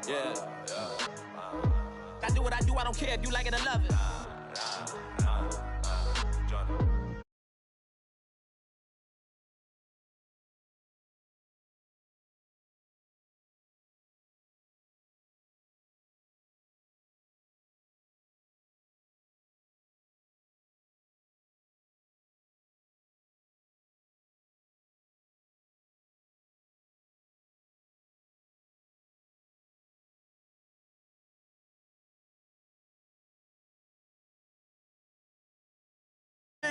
Yeah. I do what I do, I don't care if you like it or love it.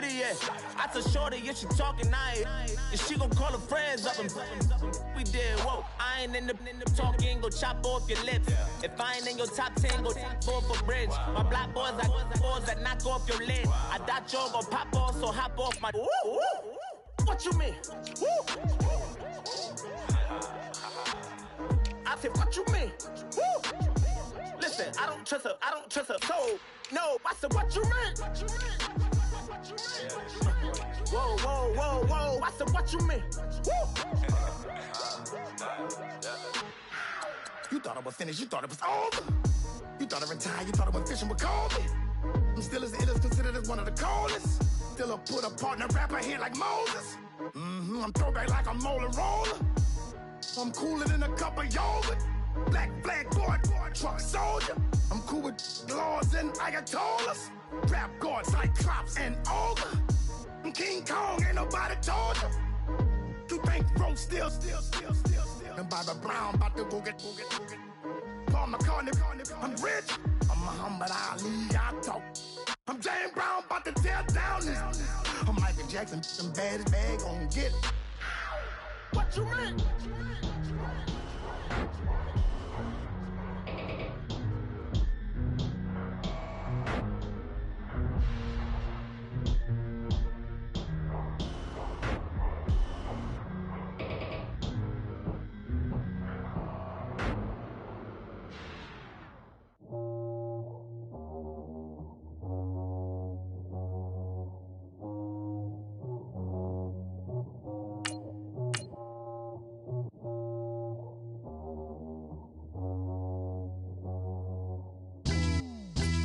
Yeah. I told shorty, yeah, she talking nice. And she gon' call her friends up and we did, whoa. I ain't in the talking, go chop off your lips. If I ain't in your top 10, go top 4 for bridge. My black boys, I got boys that knock off your lid. I thought y'all gon' pop off, so hop off my. What you mean? I said, what you mean? Listen, I don't trust her, so no. I said, what you mean? Whoa, whoa, whoa, whoa. I said, what you mean? You thought I was finished, you thought it was over. You thought I retired, you thought I went fishing with Kobe. I'm still as ill as considered as one of the coldest. Still a put a partner rapper here like Moses. I'm throwback like a molar roller. I'm cooler than a cup of yogurt. Black flag board, truck soldier. I'm cool with laws and Ayatollahs. Rap god, Cyclops and ogre. I'm King Kong, ain't nobody told you. You think bro still. And Bobby Brown about to go get. Paul McCartney, I'm rich. I'm Muhammad Ali, I talk. I'm James Brown, about to tear down this. I'm Michael Jackson, some bad bag gon' get it. What you mean?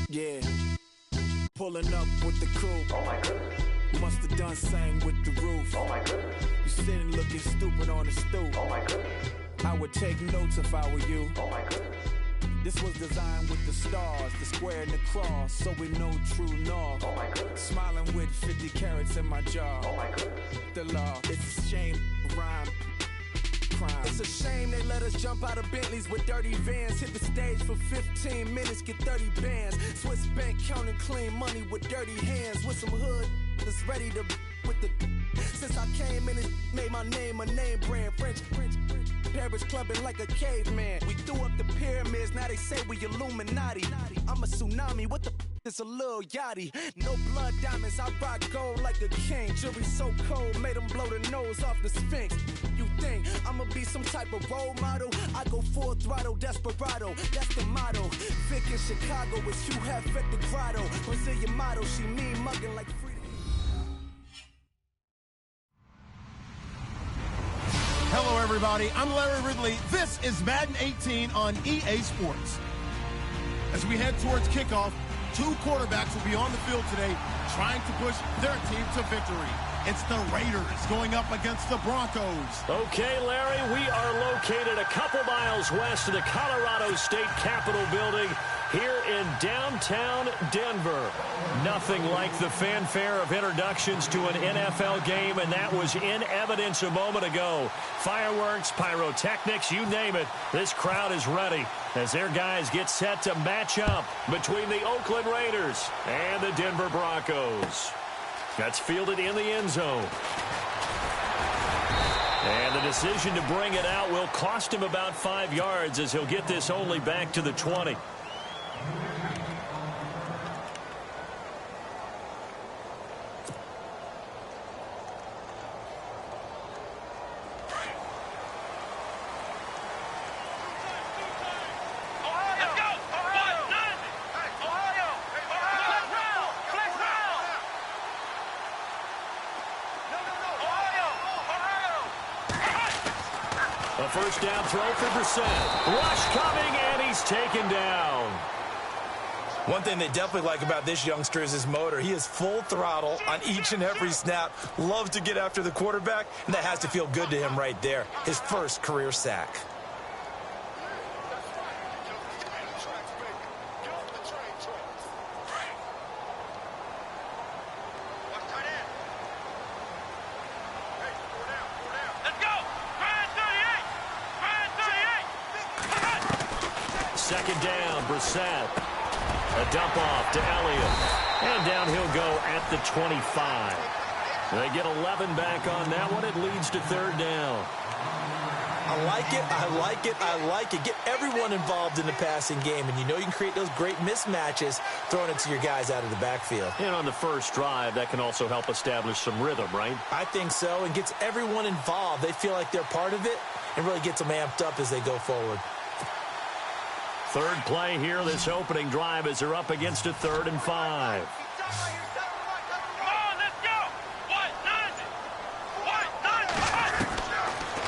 Yeah, pulling up with the crew. Oh my goodness. Must have done same with the roof. Oh my goodness. You sitting looking stupid on the stoop. Oh my goodness. I would take notes if I were you. Oh my goodness. This was designed with the stars, the square and the cross, so we know true north. Oh my goodness. Smiling with 50 carats in my jaw. Oh my goodness. The law, it's a shame, rhyme. Crime. It's a shame they let us jump out of Bentleys with dirty vans. Hit the stage for 15 minutes, get 30 bands. Swiss bank counting clean money with dirty hands. With some hood that's ready to with the. Since I came in, it made my name a name brand. French. Paris clubbing like a caveman. We threw up the pyramids, now they say we Illuminati. I'm a tsunami, what the it's a little yachty. No blood diamonds, I rock gold like a king. Jury so cold, made them blow the nose off the Sphinx. You think I'ma be some type of role model? I go full throttle, desperado, that's the motto. Vic in Chicago, it's you have at the grotto. Brazilian model, she mean mugging like free. Hello, everybody. I'm Larry Ridley. This is Madden 18 on EA Sports. As we head towards kickoff, two quarterbacks will be on the field today trying to push their team to victory. It's the Raiders going up against the Broncos. Okay, Larry, we are located a couple miles west of the Colorado State Capitol building here in downtown Denver. Nothing like the fanfare of introductions to an NFL game, and that was in evidence a moment ago. Fireworks, pyrotechnics, you name it. This crowd is ready as their guys get set to match up between the Oakland Raiders and the Denver Broncos. That's fielded in the end zone. And the decision to bring it out will cost him about 5 yards as he'll get this only back to the 20. first down throw for Brissett. Rush coming, and he's taken down. One thing they definitely like about this youngster is his motor. He is full throttle on each and every snap. Loves to get after the quarterback, and that has to feel good to him right there. His first career sack. Second down, Brissett. A dump off to Elliott. And down he'll go at the 25. They get 11 back on that one. It leads to third down. I like it, I like it, I like it. Get everyone involved in the passing game, and you know you can create those great mismatches throwing it to your guys out of the backfield. And on the first drive, that can also help establish some rhythm, right? I think so, and gets everyone involved. They feel like they're part of it and really gets them amped up as they go forward. Third play here, this opening drive, as they're up against a 3rd and 5.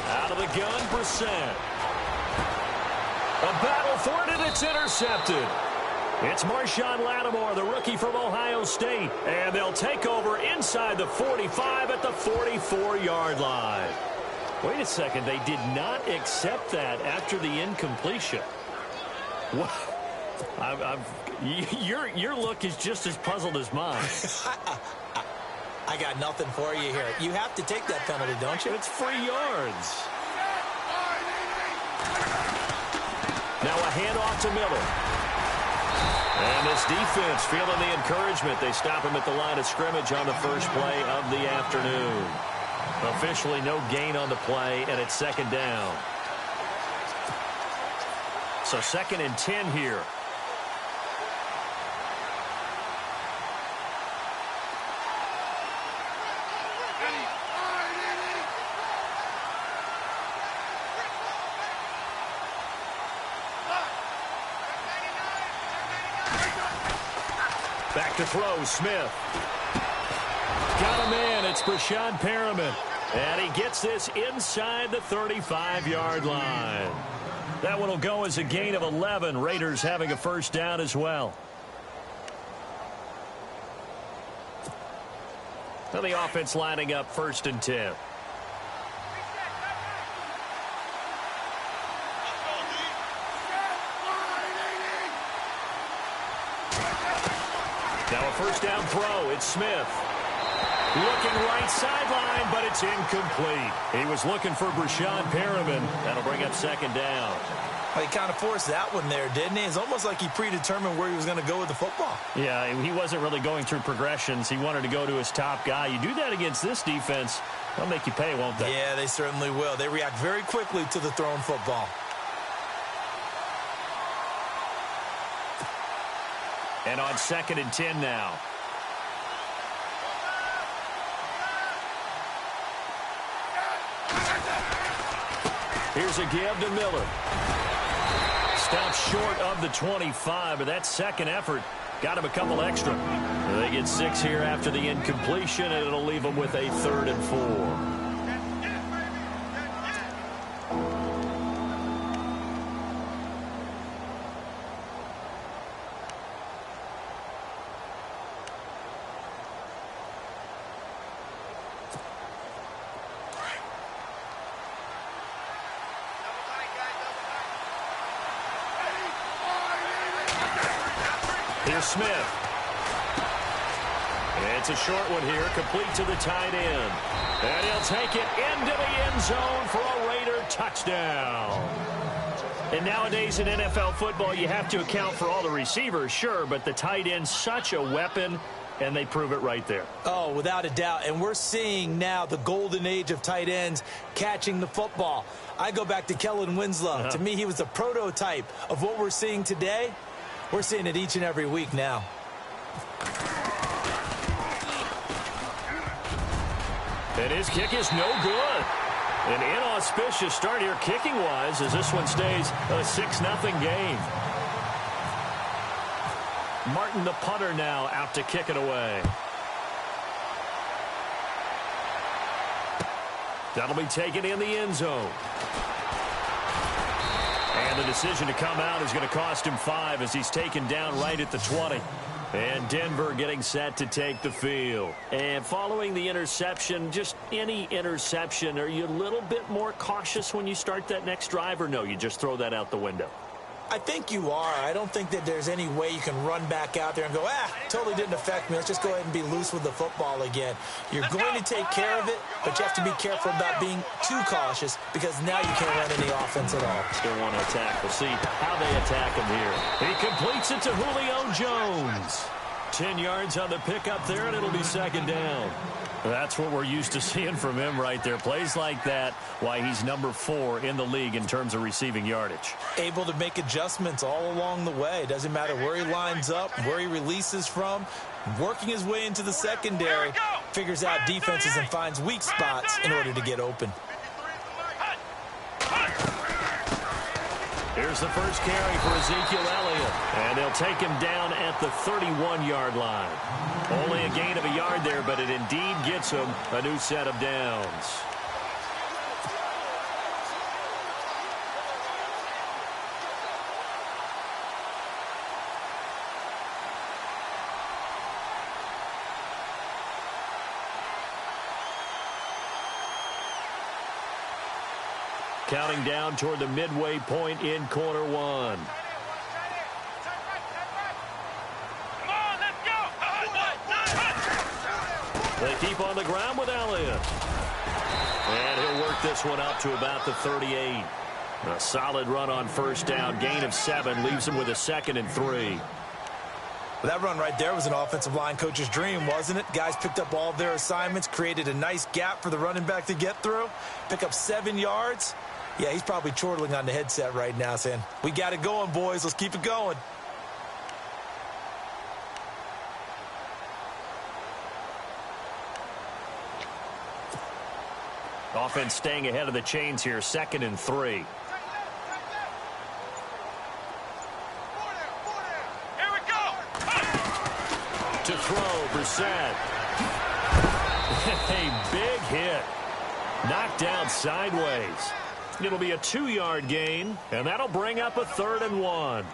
Out of the gun, Brissett. A battle for it, and it's intercepted. It's Marshawn Lattimore, the rookie from Ohio State. And they'll take over inside the 45 at the 44-yard line. Wait a second, they did not accept that after the incompletion. What? Your look is just as puzzled as mine. I got nothing for you here. You have to take that penalty, don't you? It's free yards. Now a handoff to Miller. And this defense feeling the encouragement. They stop him at the line of scrimmage on the first play of the afternoon. Officially no gain on the play, and it's second down. So 2nd and 10 here. Back to throw, Smith. Got a man, it's Brashad Perriman. And he gets this inside the 35-yard line. That one will go as a gain of 11. Raiders having a first down as well. Now the offense lining up 1st and 10. Now a first down throw. It's Smith. Looking right sideline, but it's incomplete. He was looking for Brashad Perriman. That'll bring up 2nd down. Well, he kind of forced that one there, didn't he? It's almost like he predetermined where he was going to go with the football. Yeah, he wasn't really going through progressions. He wanted to go to his top guy. You do that against this defense, they'll make you pay, won't they? Yeah, they certainly will. They react very quickly to the thrown football. And on 2nd and 10 now. Here's a give to Miller. Stops short of the 25, but that second effort got him a couple extra. They get 6 here after the incompletion, and it'll leave them with a 3rd and 4. Here's Smith. It's a short one here, complete to the tight end. And he'll take it into the end zone for a Raider touchdown. And nowadays in NFL football, you have to account for all the receivers, sure, but the tight end's such a weapon, and they prove it right there. Oh, without a doubt. And we're seeing now the golden age of tight ends catching the football. I go back to Kellen Winslow. To me, he was the prototype of what we're seeing today. We're seeing it each and every week now. And his kick is no good. An inauspicious start here kicking-wise as this one stays a 6-0 game. Martin, the punter, now out to kick it away. That'll be taken in the end zone. the decision to come out is going to cost him 5 as he's taken down right at the 20. And Denver getting set to take the field. And following the interception, just any interception, are you a little bit more cautious when you start that next drive, or no, you just throw that out the window? I think you are. I don't think that there's any way you can run back out there and go, totally didn't affect me. Let's just go ahead and be loose with the football again. You're going to take care of it, but you have to be careful about being too cautious because now you can't run any offense at all. Still want to attack. We'll see how they attack him here. He completes it to Julio Jones. 10 yards on the pickup there, and it'll be second down. That's what we're used to seeing from him right there. Plays like that, why he's number 4 in the league in terms of receiving yardage. Able to make adjustments all along the way. Doesn't matter where he lines up, where he releases from. Working his way into the secondary, figures out defenses and finds weak spots in order to get open. Here's the first carry for Ezekiel Elliott. And they'll take him down at the 31-yard line. Only a gain of a yard there, but it indeed gets him a new set of downs. Counting down toward the midway point in quarter 1. They keep on the ground with Elliott. And he'll work this one up to about the 38. A solid run on first down. Gain of 7 leaves him with a 2nd and 3. Well, that run right there was an offensive line coach's dream, wasn't it? Guys picked up all of their assignments, created a nice gap for the running back to get through, pick up 7 yards. Yeah, he's probably chortling on the headset right now saying, we got it going, boys. Let's keep it going. Offense staying ahead of the chains here, 2nd and 3. Here we go. To throw, Brissett. A big hit. Knocked down sideways. It'll be a 2-yard gain, and that'll bring up a 3rd and 1.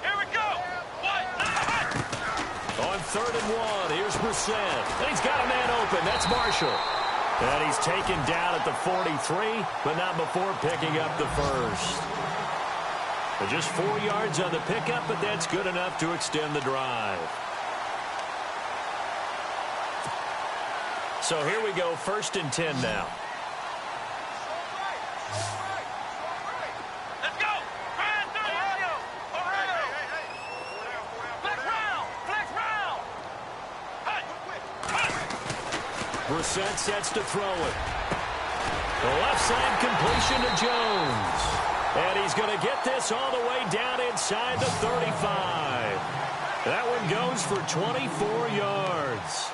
Here we go. On 3rd and 1, here's Brissett. And he's got a man open. That's Marshall. And he's taken down at the 43, but not before picking up the first. Just 4 yards on the pickup, but that's good enough to extend the drive. So here we go, 1st and 10 now. Let's go. Flex round. Flex round. Brissett sets to throw it. The left side completion to Jones. And he's going to get this all the way down inside the 35. That one goes for 24 yards.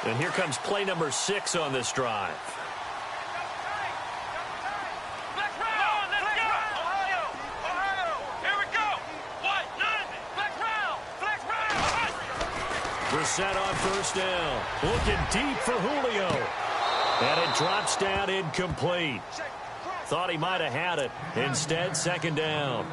And here comes play number 6 on this drive. Brissett on first down. Looking deep for Julio. And it drops down incomplete. Thought he might have had it. Instead, 2nd down.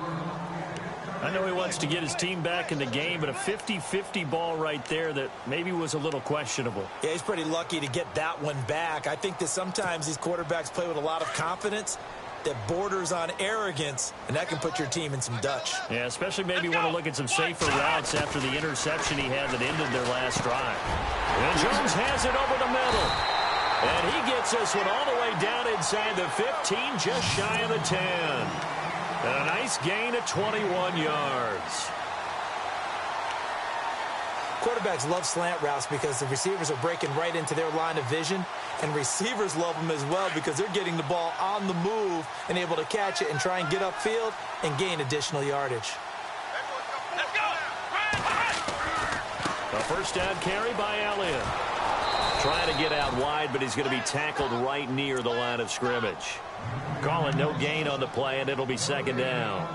I know he wants to get his team back in the game, but a 50-50 ball right there that maybe was a little questionable. Yeah, he's pretty lucky to get that one back. I think that sometimes these quarterbacks play with a lot of confidence that borders on arrogance, and that can put your team in some Dutch. Yeah, especially maybe want to look at some safer routes after the interception he had that ended their last drive. And Jones has it over the middle. And he gets this one all the way down inside the 15, just shy of the 10. And a nice gain of 21 yards. Quarterbacks love slant routes because the receivers are breaking right into their line of vision, and receivers love them as well because they're getting the ball on the move and able to catch it and try and get upfield and gain additional yardage. Let's go. A first down carry by Elliott. Trying to get out wide, but he's going to be tackled right near the line of scrimmage. Calling no gain on the play, and it'll be second down.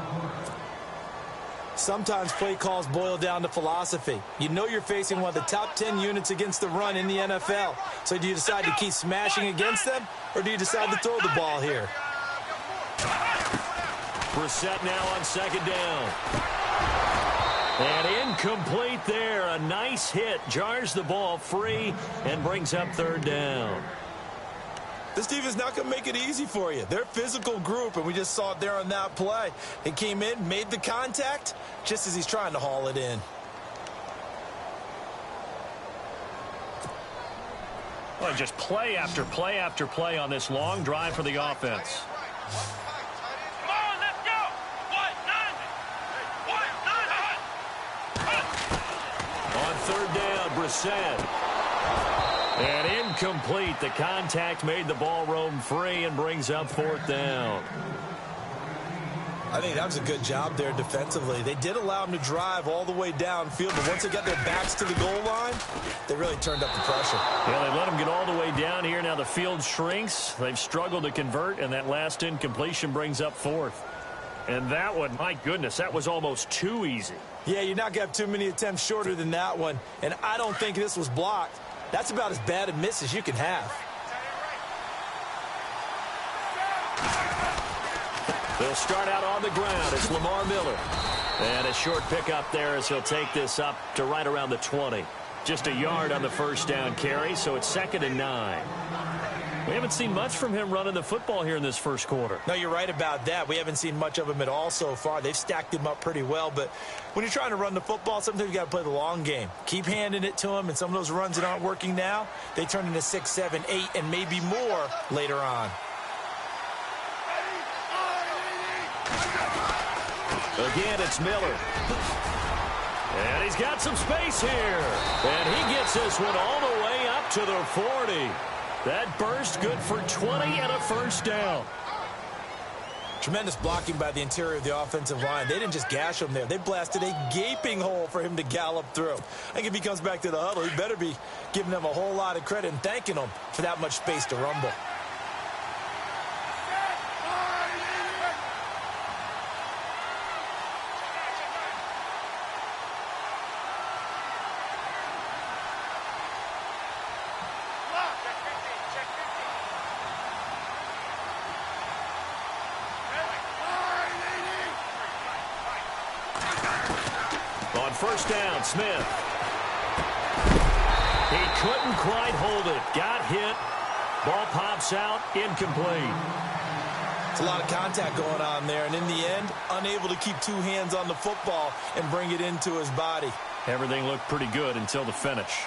Sometimes play calls boil down to philosophy. You know you're facing one of the top 10 units against the run in the NFL. So do you decide to keep smashing against them, or do you decide to throw the ball here? Brissett now on second down. And incomplete there. A nice hit. Jars the ball free and brings up third down. This defense not going to make it easy for you. They're a physical group, and we just saw it there on that play. He came in, made the contact, just as he's trying to haul it in. Well, just play after play after play on this long drive for the offense. Come on, let's go. On third down, Brissett. And incomplete. The contact made the ball roam free and brings up fourth down. I think that was a good job there defensively. They did allow them to drive all the way downfield, but once they got their backs to the goal line, they really turned up the pressure. Yeah, they let them get all the way down here. Now the field shrinks. They've struggled to convert, and that last incompletion brings up fourth. And that one, my goodness, that was almost too easy. Yeah, you're not going to have too many attempts shorter than that one, and I don't think this was blocked. That's about as bad a miss as you can have. They'll start out on the ground. It's Lamar Miller. And a short pickup there as he'll take this up to right around the 20. Just a yard on the first down carry, so it's 2nd and 9. We haven't seen much from him running the football here in this first quarter. No, you're right about that. We haven't seen much of him at all so far. They've stacked him up pretty well, but when you're trying to run the football, sometimes you got to play the long game. Keep handing it to him, and some of those runs that aren't working now, they turn into 6, 7, 8, and maybe more later on. Again, it's Miller. And he's got some space here. And he gets this one all the way up to the 40. That burst good for 20 and a first down. Tremendous blocking by the interior of the offensive line. They didn't just gash him there. They blasted a gaping hole for him to gallop through. I think if he comes back to the huddle, he better be giving them a whole lot of credit and thanking them for that much space to rumble. First down, Smith. He couldn't quite hold it. Got hit. Ball pops out. Incomplete. It's a lot of contact going on there, and in the end, unable to keep two hands on the football and bring it into his body. Everything looked pretty good until the finish.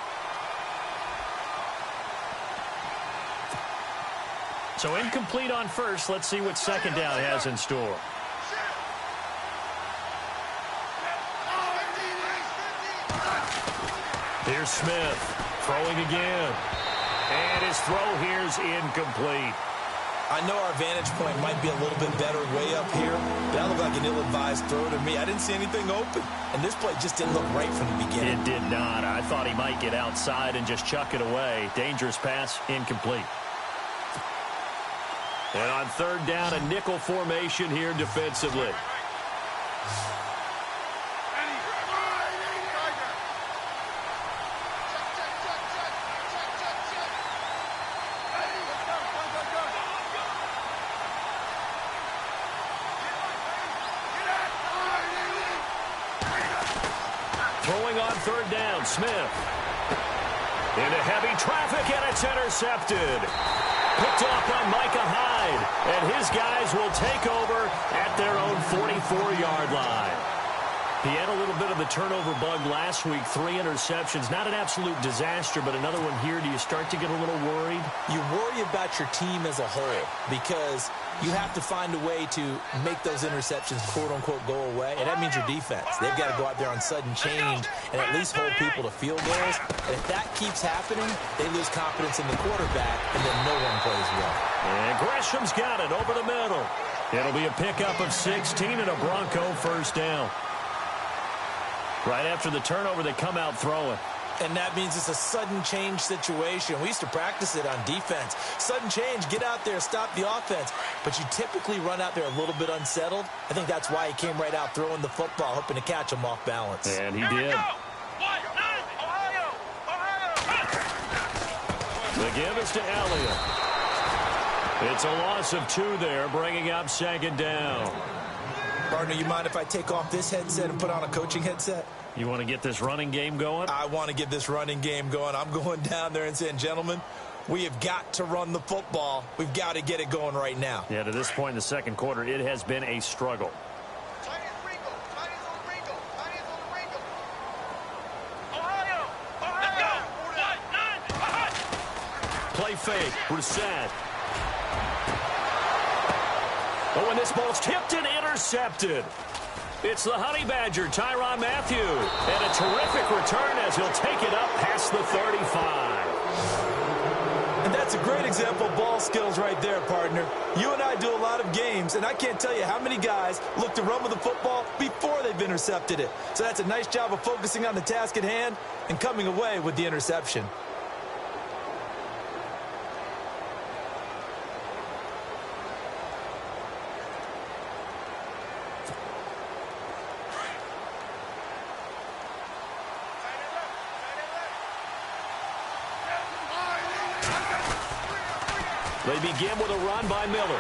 So incomplete on first. Let's see what second down has in store. Here's Smith, throwing again. And his throw here's incomplete. I know our vantage point might be a little bit better way up here, but that looked like an ill-advised throw to me. I didn't see anything open, and this play just didn't look right from the beginning. It did not. I thought he might get outside and just chuck it away. Dangerous pass, incomplete. And on third down, a nickel formation here defensively. Throwing on third down, Smith. Into heavy traffic, and it's intercepted. Picked off by Micah Hyde, and his guys will take over at their own 44-yard line. He had a little bit of the turnover bug last week, 3 interceptions. Not an absolute disaster, but another one here. Do you start to get a little worried? You worry about your team as a whole because you have to find a way to make those interceptions, quote-unquote, go away, and that means your defense. They've got to go out there on sudden change and at least hold people to field goals. And if that keeps happening, they lose confidence in the quarterback, and then no one plays well. And Gresham's got it over the middle. It'll be a pickup of 16 and a Bronco first down. Right after the turnover, they come out throwing. And that means it's a sudden change situation. We used to practice it on defense. Sudden change, get out there, stop the offense. But you typically run out there a little bit unsettled. I think that's why he came right out throwing the football, hoping to catch him off balance. And he did. The give is to Elliott. It's a loss of 2 there, bringing up 2nd down. Partner, you mind if I take off this headset and put on a coaching headset? You want to get this running game going? I want to get this running game going. I'm going down there and saying, gentlemen, we have got to run the football. We've got to get it going right now. Yeah, to this point in the second quarter, it has been a struggle. Play fake, Brissett. Oh, and this ball's tipped and intercepted. It's the Honey Badger, Tyrann Mathieu. And a terrific return as he'll take it up past the 35. And that's a great example of ball skills right there, partner. You and I do a lot of games, and I can't tell you how many guys look to run with the football before they've intercepted it. So that's a nice job of focusing on the task at hand and coming away with the interception. They begin with a run by Miller.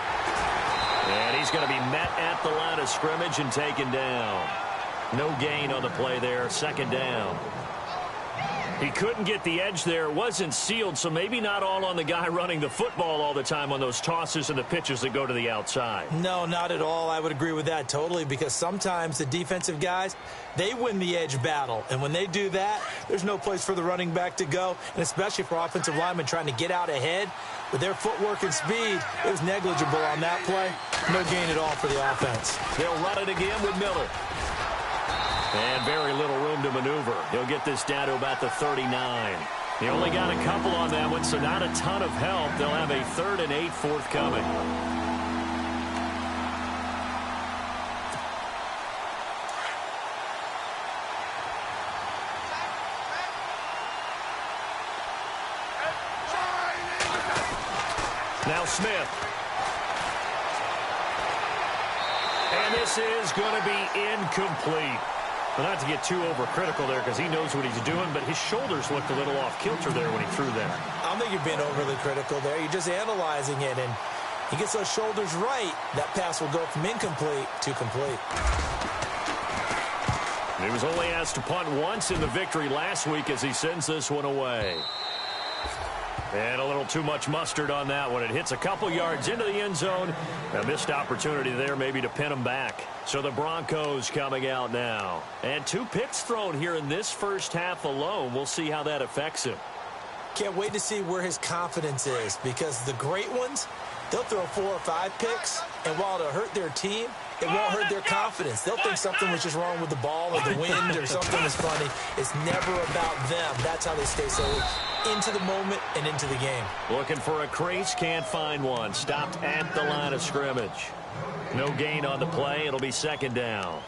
And he's going to be met at the line of scrimmage and taken down. No gain on the play there, 2nd down. He couldn't get the edge there, wasn't sealed, so maybe not all on the guy running the football all the time on those tosses and the pitches that go to the outside. No, not at all. I would agree with that totally, because sometimes the defensive guys, they win the edge battle. And when they do that, there's no place for the running back to go, and especially for offensive linemen trying to get out ahead. With their footwork and speed, it was negligible on that play. No gain at all for the offense. They'll run it again with Miller. And very little room to maneuver. He'll get this down to about the 39. He only got a couple on that one, so not a ton of help. They'll have a 3rd and 8 forthcoming. Now Smith. And this is going to be incomplete. Well, not to get too overcritical there because he knows what he's doing, but his shoulders looked a little off kilter there when he threw that. I don't think you're being overly critical there. You're just analyzing it, and he gets those shoulders right. That pass will go from incomplete to complete. He was only asked to punt once in the victory last week as he sends this one away. And a little too much mustard on that one. It hits a couple yards into the end zone. A missed opportunity there maybe to pin him back. So the Broncos coming out now. And 2 picks thrown here in this first half alone. We'll see how that affects him. Can't wait to see where his confidence is, because the great ones, they'll throw 4 or 5 picks, and while it'll hurt their team, it won't hurt their confidence. They'll think something was just wrong with the ball or the wind or something is funny. It's never about them. That's how they stay so into the moment and into the game. Looking for a crease, can't find one. Stopped at the line of scrimmage. No gain on the play. It'll be 2nd down.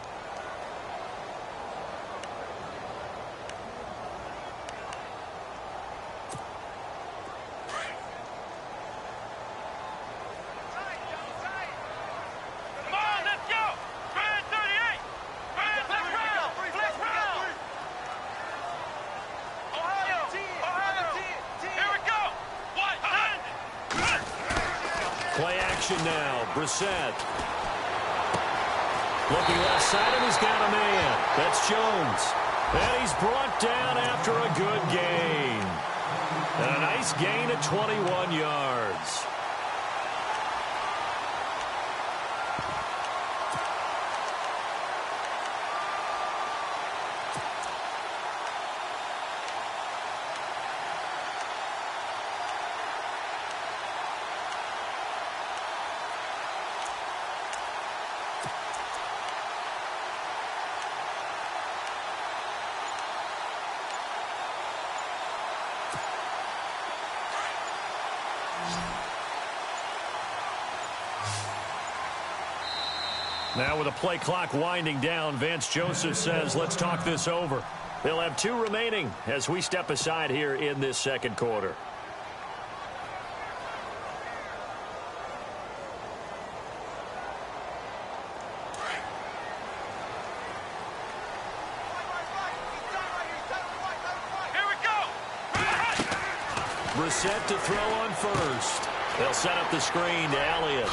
Now, Brissett. Looking left side, and he's got a man. That's Jones. And he's brought down after a good gain. And a nice gain of 21 yards. Now with the play clock winding down, Vance Joseph says, let's talk this over. They'll have 2 remaining as we step aside here in this second quarter. Brissett to throw on first. They'll set up the screen to Elliott.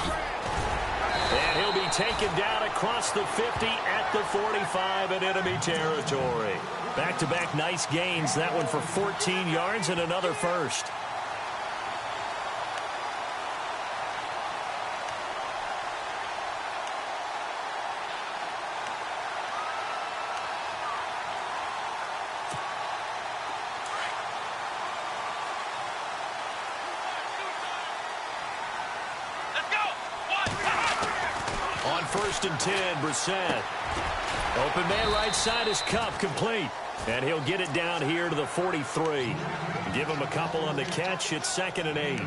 And he'll be taken down across the 50 at the 45 in enemy territory. Back-to-back nice gains. That one for 14 yards and another first. First and 10, Brissett. Open man right side is Cup, complete. And he'll get it down here to the 43. Give him a couple on the catch. It's 2nd and 8.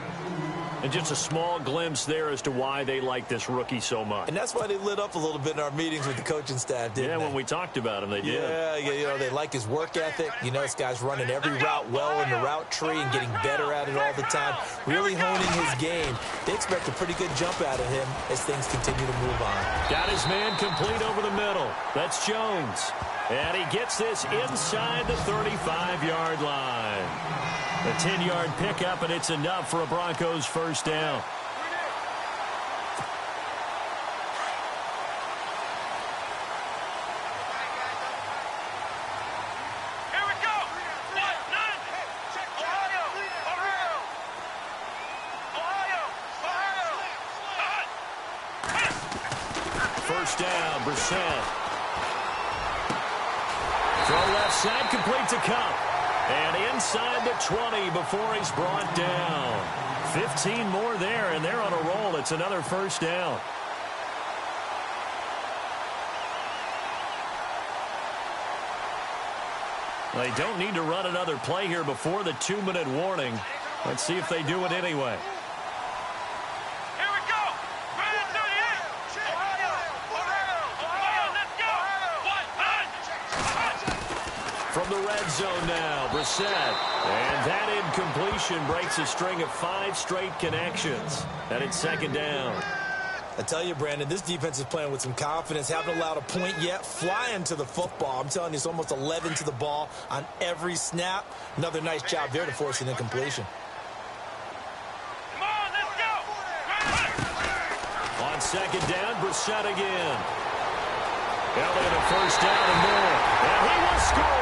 And just a small glimpse there as to why they like this rookie so much. And that's why they lit up a little bit in our meetings with the coaching staff, didn't they? Yeah, when we talked about him, they did. Yeah, you know, they like his work ethic. You know, this guy's running every route well in the route tree and getting better at it all the time, really honing his game. They expect a pretty good jump out of him as things continue to move on. Got his man complete over the middle. That's Jones. And he gets this inside the 35-yard line. A 10-yard pickup, and it's enough for a Broncos first down. Here we go. Ohio. First down, Brissett. Throw left side, complete to Cup. And inside the 20 before he's brought down. 15 more there, and they're on a roll. It's another first down. They don't need to run another play here before the 2-minute warning. Let's see if they do it anyway. From the red zone now, Brissett. And that incompletion breaks a string of 5 straight connections. And it's 2nd down. I tell you, Brandon, this defense is playing with some confidence. Haven't allowed a point yet. Flying to the football. I'm telling you, it's almost 11 to the ball on every snap. Another nice job there to force an incompletion. Come on, let's go. On 2nd down, Brissett again. Elliott a first down and more. And he will score.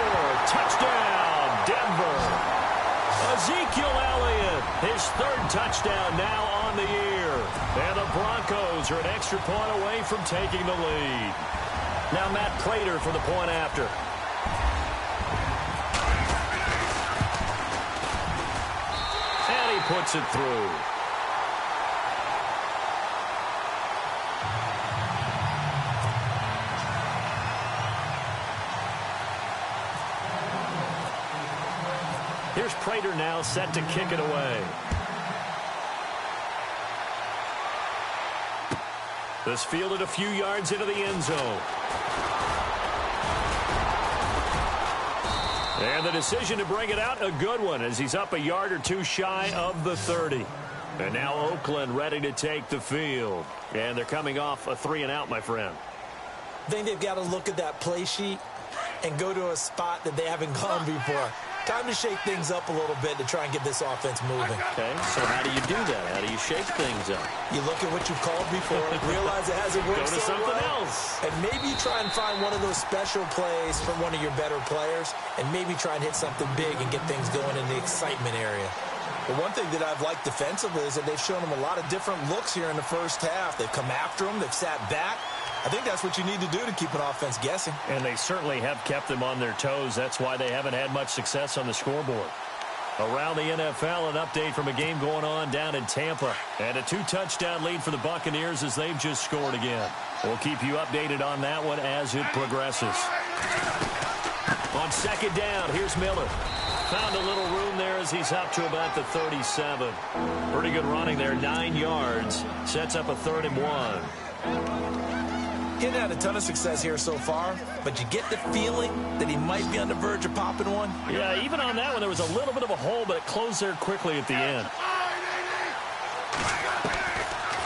Touchdown, Denver. Ezekiel Elliott, his 3rd touchdown now on the year. And the Broncos are an extra point away from taking the lead. Now Matt Prater for the point after. And he puts it through. Here's Prater now set to kick it away. This fielded a few yards into the end zone. And the decision to bring it out, a good one, as he's up a yard or 2 shy of the 30. And now Oakland ready to take the field. And they're coming off a 3-and-out, my friend. I think they've got to look at that play sheet and go to a spot that they haven't gone before. Time to shake things up a little bit to try and get this offense moving. Okay, so how do you do that? How do you shake things up? You look at what you've called before, realize it hasn't worked Go to so something well, else. and maybe try and find one of those special plays from one of your better players, and maybe try and hit something big and get things going in the excitement area. But one thing that I've liked defensively is that they've shown them a lot of different looks here in the first half. They've come after them. They've sat back. I think that's what you need to do to keep an offense guessing. And they certainly have kept them on their toes. That's why they haven't had much success on the scoreboard. Around the NFL, an update from a game going on down in Tampa. And a 2-touchdown lead for the Buccaneers as they've just scored again. We'll keep you updated on that one as it progresses. On 2nd down, here's Miller. Found a little room there as he's up to about the 37. Pretty good running there, 9 yards. Sets up a 3rd and 1. He hasn't had a ton of success here so far, but you get the feeling that he might be on the verge of popping one. Yeah, even on that one, there was a little bit of a hole, but it closed there quickly at the end.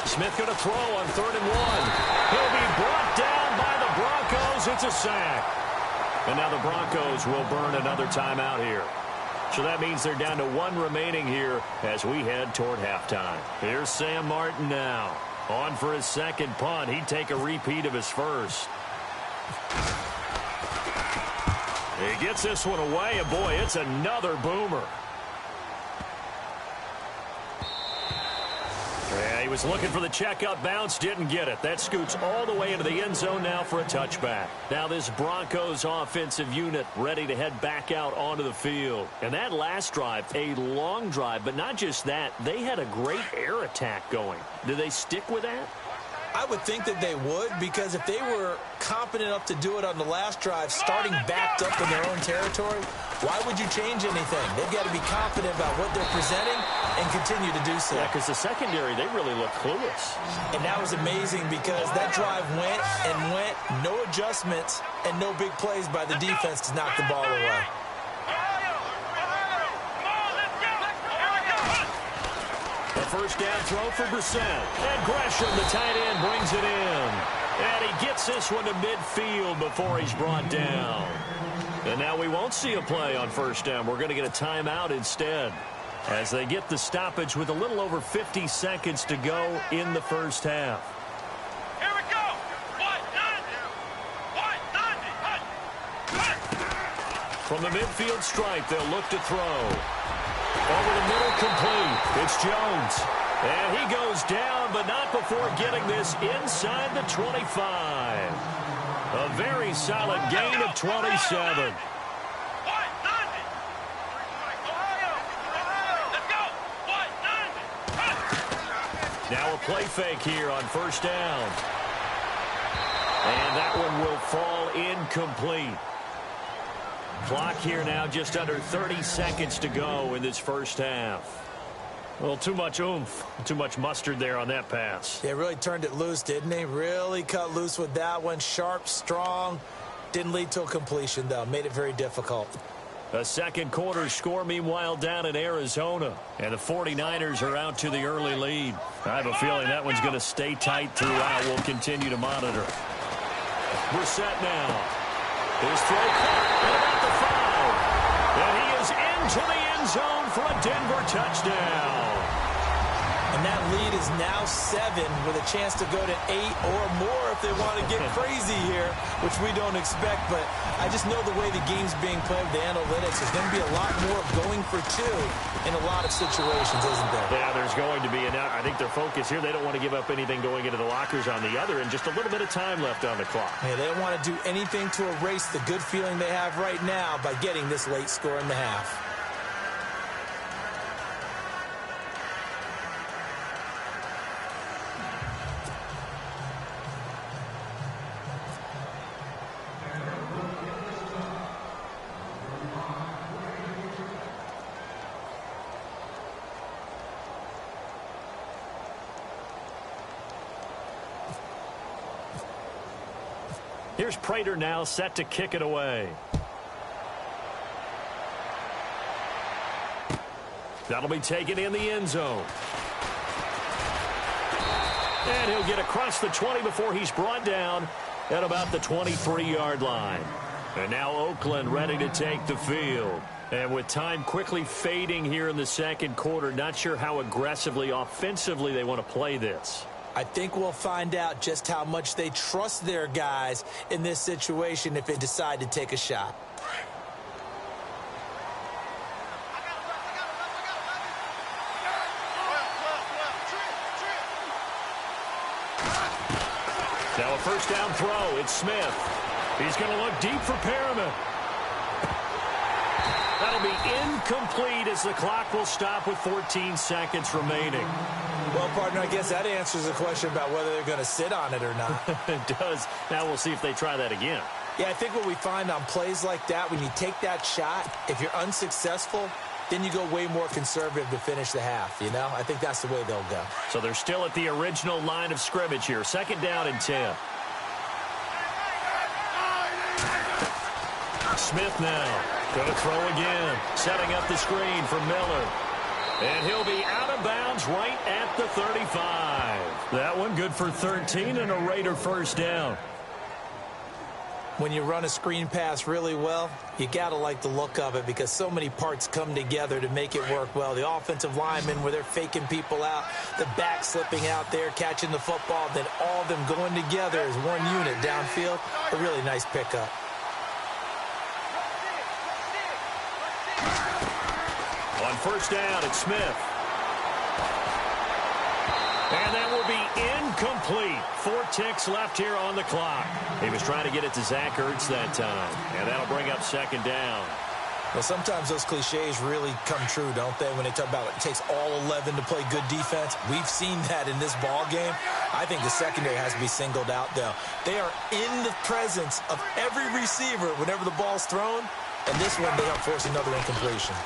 Smith going to throw on 3rd and 1. He'll be brought down by the Broncos. It's a sack. And now the Broncos will burn another timeout here. So that means they're down to 1 remaining here as we head toward halftime. Here's Sam Martin now. On for his second punt. He'd take a repeat of his first. He gets this one away, and boy, it's another boomer. Yeah, he was looking for the checkup bounce, didn't get it. That scoots all the way into the end zone now for a touchback. Now this Broncos offensive unit ready to head back out onto the field. And that last drive, a long drive, but not just that, they had a great air attack going. Do they stick with that? I would think that they would, because if they were confident enough to do it on the last drive, starting backed up in their own territory, why would you change anything? They've got to be confident about what they're presenting and continue to do so. Yeah, because the secondary, they really look clueless. And that was amazing because that drive went and went, no adjustments, and no big plays by the defense to knock the ball away. A first down throw for Brissett. And Gresham, the tight end, brings it in. And he gets this one to midfield before he's brought down. And now we won't see a play on first down. We're going to get a timeout instead as they get the stoppage with a little over 50 seconds to go in the first half. Here we go. From the midfield stripe, they'll look to throw. Over the middle, complete. It's Jones. And he goes down, but not before getting this inside the 25. A very solid gain of 27. Now a play fake here on first down. And that one will fall incomplete. Clock here now just under 30 seconds to go in this first half. Well, too much oomph, too much mustard there on that pass. They really turned it loose, didn't they? Really cut loose with that one. Sharp, strong. Didn't lead to a completion, though. Made it very difficult. A second quarter score, meanwhile, down in Arizona. And the 49ers are out to the early lead. I have a feeling that one's going to stay tight throughout. We'll continue to monitor. Brissett now. His throw caught at the 5. And he is into the end zone for a Denver touchdown. And that lead is now 7 with a chance to go to 8 or more if they want to get crazy here, which we don't expect. But I just know the way the game's being played with the analytics, there's going to be a lot more going for 2 in a lot of situations, isn't there? Yeah, there's going to be. And I think their focus here, they don't want to give up anything going into the lockers on the other, and just a little bit of time left on the clock. Yeah, they don't want to do anything to erase the good feeling they have right now by getting this late score in the half. Here's Prater now set to kick it away. That'll be taken in the end zone. And he'll get across the 20 before he's brought down at about the 23-yard line. And now Oakland ready to take the field. And with time quickly fading here in the second quarter, not sure how aggressively, offensively they want to play this. I think we'll find out just how much they trust their guys in this situation if they decide to take a shot. Now a first down throw. It's Smith. He's going to look deep for Perriman. That'll be incomplete as the clock will stop with 14 seconds remaining. Well, partner, I guess that answers the question about whether they're going to sit on it or not. It does. Now we'll see if they try that again. Yeah, I think what we find on plays like that, when you take that shot, if you're unsuccessful, then you go way more conservative to finish the half, you know? I think that's the way they'll go. So they're still at the original line of scrimmage here. Second down and 10. Smith now. Going to throw again. Setting up the screen for Miller. And he'll be out of bounds right at the 35. That one good for 13 and a Raider first down. When you run a screen pass really well, you got to like the look of it because so many parts come together to make it work well. The offensive linemen where they're faking people out, the back slipping out there, catching the football, then all of them going together as one unit downfield. A really nice pickup. On first down, it's Smith. And that will be incomplete. 4 ticks left here on the clock. He was trying to get it to Zach Ertz that time. And that'll bring up second down. Well, sometimes those cliches really come true, don't they, when they talk about it takes all 11 to play good defense. We've seen that in this ball game. I think the secondary has to be singled out, though. They are in the presence of every receiver whenever the ball's thrown. And this one, they help force another incompletion.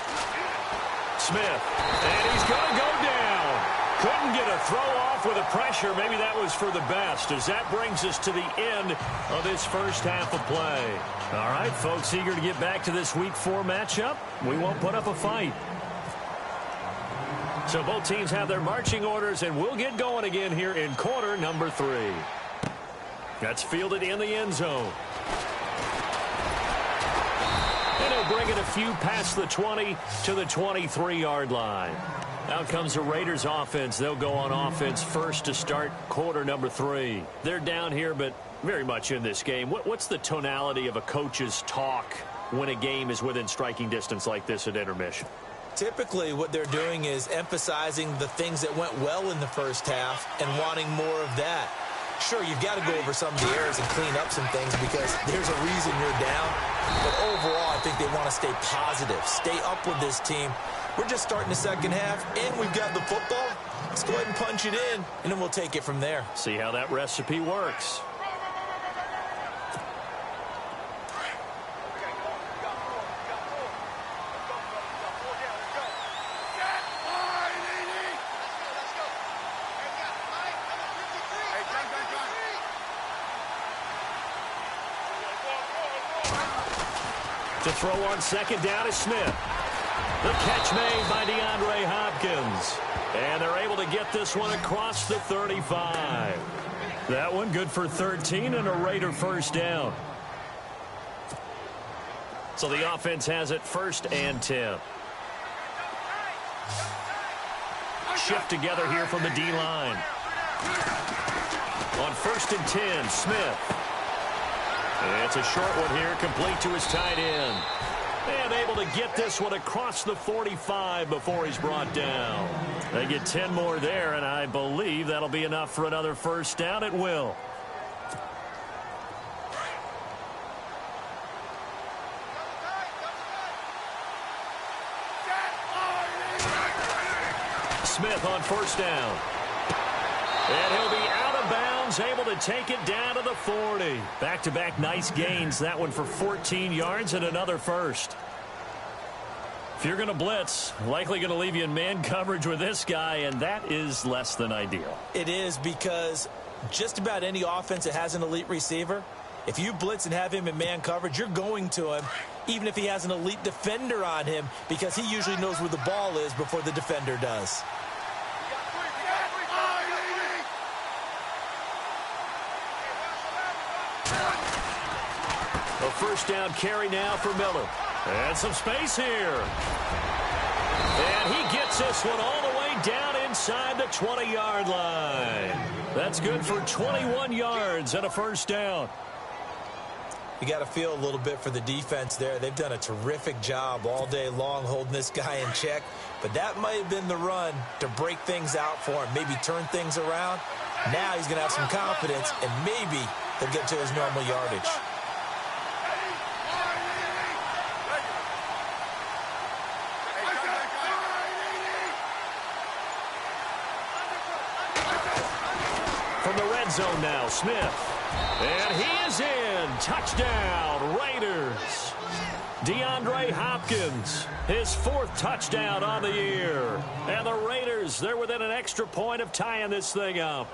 Smith, and he's going to go down. Couldn't get a throw off with the pressure. Maybe that was for the best, as that brings us to the end of this first half of play. All right, folks, eager to get back to this Week 4 matchup. We won't put up a fight. So both teams have their marching orders, and we'll get going again here in quarter number 3. That's fielded in the end zone. And he'll bring it a few past the 20 to the 23-yard line. Out comes the Raiders offense. They'll go on offense first to start quarter number 3. They're down here, but very much in this game. What's the tonality of a coach's talk when a game is within striking distance like this at intermission? Typically, what they're doing is emphasizing the things that went well in the first half and wanting more of that. Sure, you've got to go over some of the errors and clean up some things because there's a reason you're down. But overall, I think they want to stay positive, stay up with this team. We're just starting the second half, and we've got the football. Let's go ahead and punch it in, and then we'll take it from there. See how that recipe works. To throw on second down is Smith. The catch made by DeAndre Hopkins. And they're able to get this one across the 35. That one good for 13 and a Raider first down. So the offense has it first and 10. Shift together here from the D-line. On first and 10, Smith. It's a short one here, complete to his tight end. And able to get this one across the 45 before he's brought down. They get 10 more there, and I believe that'll be enough for another first down. It will. Smith on first down. And he'll be out of bounds, able to take it down to the 40. Back-to-back nice gains. That one for 14 yards and another first. If you're going to blitz, likely going to leave you in man coverage with this guy, and that is less than ideal. It is because just about any offense that has an elite receiver, if you blitz and have him in man coverage, you're going to him, even if he has an elite defender on him, because he usually knows where the ball is before the defender does. A first down carry now for Miller. And some space here. And he gets this one all the way down inside the 20-yard line. That's good for 21 yards and a first down. You got to feel a little bit for the defense there. They've done a terrific job all day long holding this guy in check. But that might have been the run to break things out for him, maybe turn things around. Now he's going to have some confidence, and maybe he'll get to his normal yardage. From the red zone now, Smith. And he is in. Touchdown, Raiders. DeAndre Hopkins, his 4th touchdown on the year. And the Raiders, they're within an extra point of tying this thing up.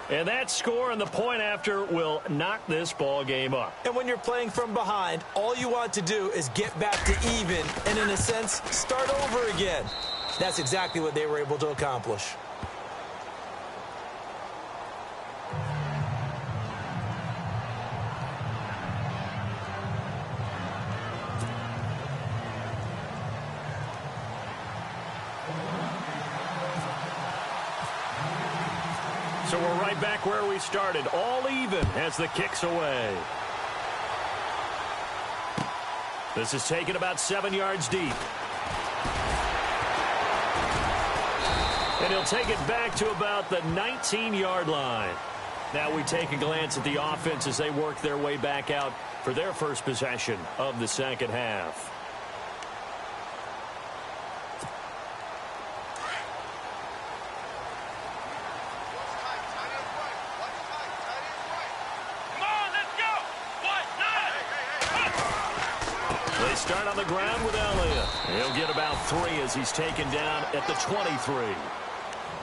And that score and the point after will knock this ball game up. And when you're playing from behind, all you want to do is get back to even and, in a sense, start over again. That's exactly what they were able to accomplish. So we're right back where we started, all even as the kick's away. This is taken about 7 yards deep. And he'll take it back to about the 19-yard line. Now we take a glance at the offense as they work their way back out for their first possession of the second half. Start on the ground with Elliott. He'll get about 3 as he's taken down at the 23.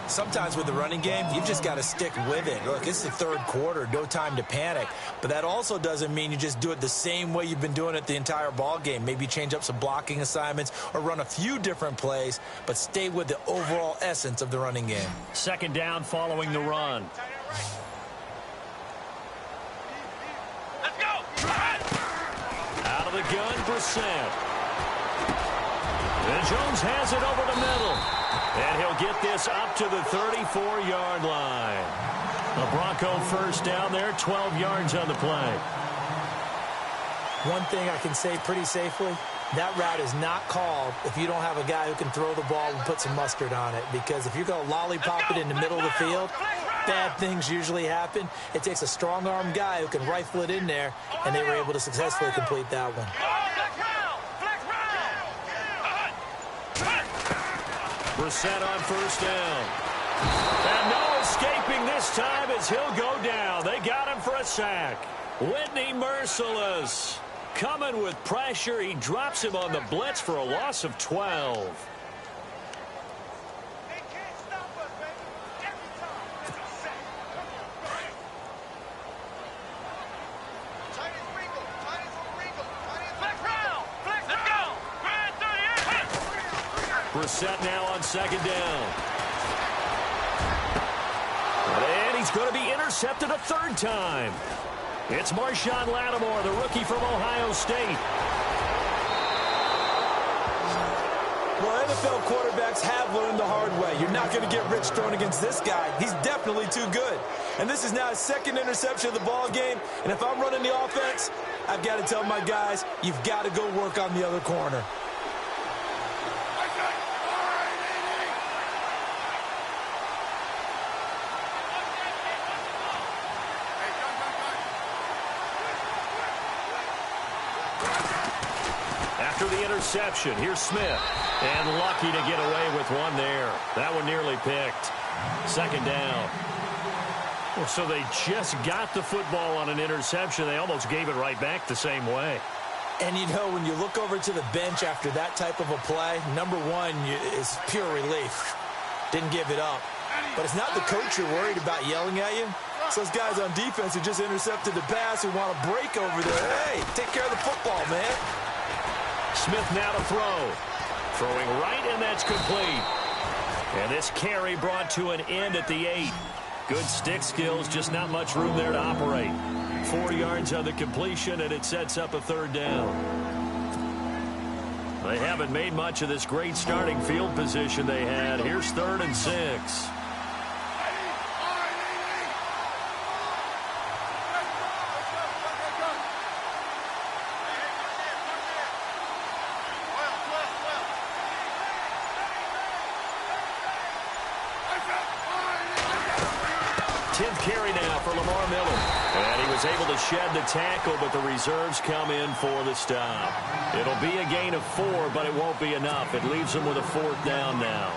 Sometimes with the running game, you've just got to stick with it. Look, it's the third quarter, no time to panic. But that also doesn't mean you just do it the same way you've been doing it the entire ball game. Maybe change up some blocking assignments or run a few different plays, but stay with the overall essence of the running game. Second down following the run. The gun, Brissett. And Jones has it over the middle. And he'll get this up to the 34-yard line. A Bronco first down there, 12 yards on the play. One thing I can say pretty safely, that route is not called if you don't have a guy who can throw the ball and put some mustard on it. Because if you're going to lollipop it in the middle of the field, bad things usually happen. It takes a strong-arm guy who can rifle it in there, and they were able to successfully complete that one. Brissett on first down. And no escaping this time as he'll go down. They got him for a sack. Whitney merciless. Coming with pressure. He drops him on the blitz for a loss of 12. Brissett now on second down. And he's going to be intercepted a third time. It's Marshawn Lattimore, the rookie from Ohio State. Well, NFL quarterbacks have learned the hard way. You're not going to get rich throwing against this guy. He's definitely too good. And this is now his second interception of the ball game. And if I'm running the offense, I've got to tell my guys, you've got to go work on the other corner. The interception. Here's Smith. And lucky to get away with one there. That one nearly picked. Second down. Well, so they just got the football on an interception. They almost gave it right back the same way. And, you know, when you look over to the bench after that type of a play, number one is pure relief. Didn't give it up. But it's not the coach you're worried about yelling at you. It's those guys on defense who just intercepted the pass who want to break over there. Hey, take care of the football, man. Smith now to throw. Throwing right, and that's complete. And this carry brought to an end at the 8. Good stick skills, just not much room there to operate. 4 yards on the completion, and it sets up a third down. They haven't made much of this great starting field position they had. Here's 3rd and 6. Carry now for Lamar Miller. And he was able to shed the tackle, but the reserves come in for the stop. It'll be a gain of 4, but it won't be enough. It leaves them with a 4th down now.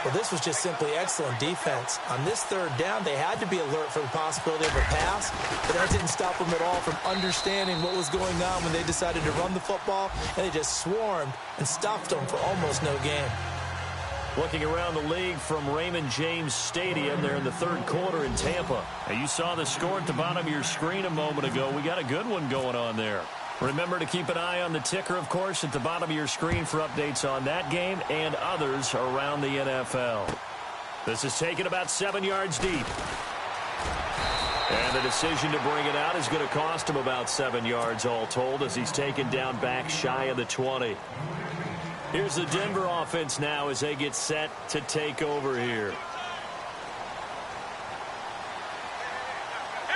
Well, this was just simply excellent defense. On this 3rd down, they had to be alert for the possibility of a pass, but that didn't stop them at all from understanding what was going on when they decided to run the football, and they just swarmed and stuffed them for almost no gain. Looking around the league from Raymond James Stadium, they're in the third quarter in Tampa. Now, you saw the score at the bottom of your screen a moment ago. We got a good one going on there. Remember to keep an eye on the ticker, of course, at the bottom of your screen for updates on that game and others around the NFL. This is taken about 7 yards deep. And the decision to bring it out is going to cost him about 7 yards all told as he's taken down back shy of the 20. Here's the Denver offense now as they get set to take over here. Here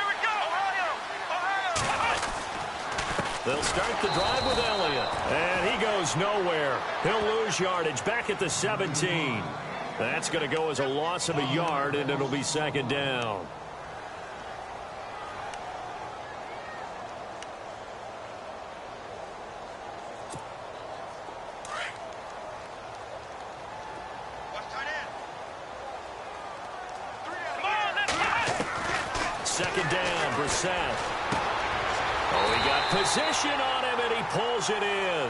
we go, Ohio! They'll start the drive with Elliott. And he goes nowhere. He'll lose yardage back at the 17. That's going to go as a loss of a yard, and it'll be second down. Second down, Brissett. Oh, he got position on him, and he pulls it in.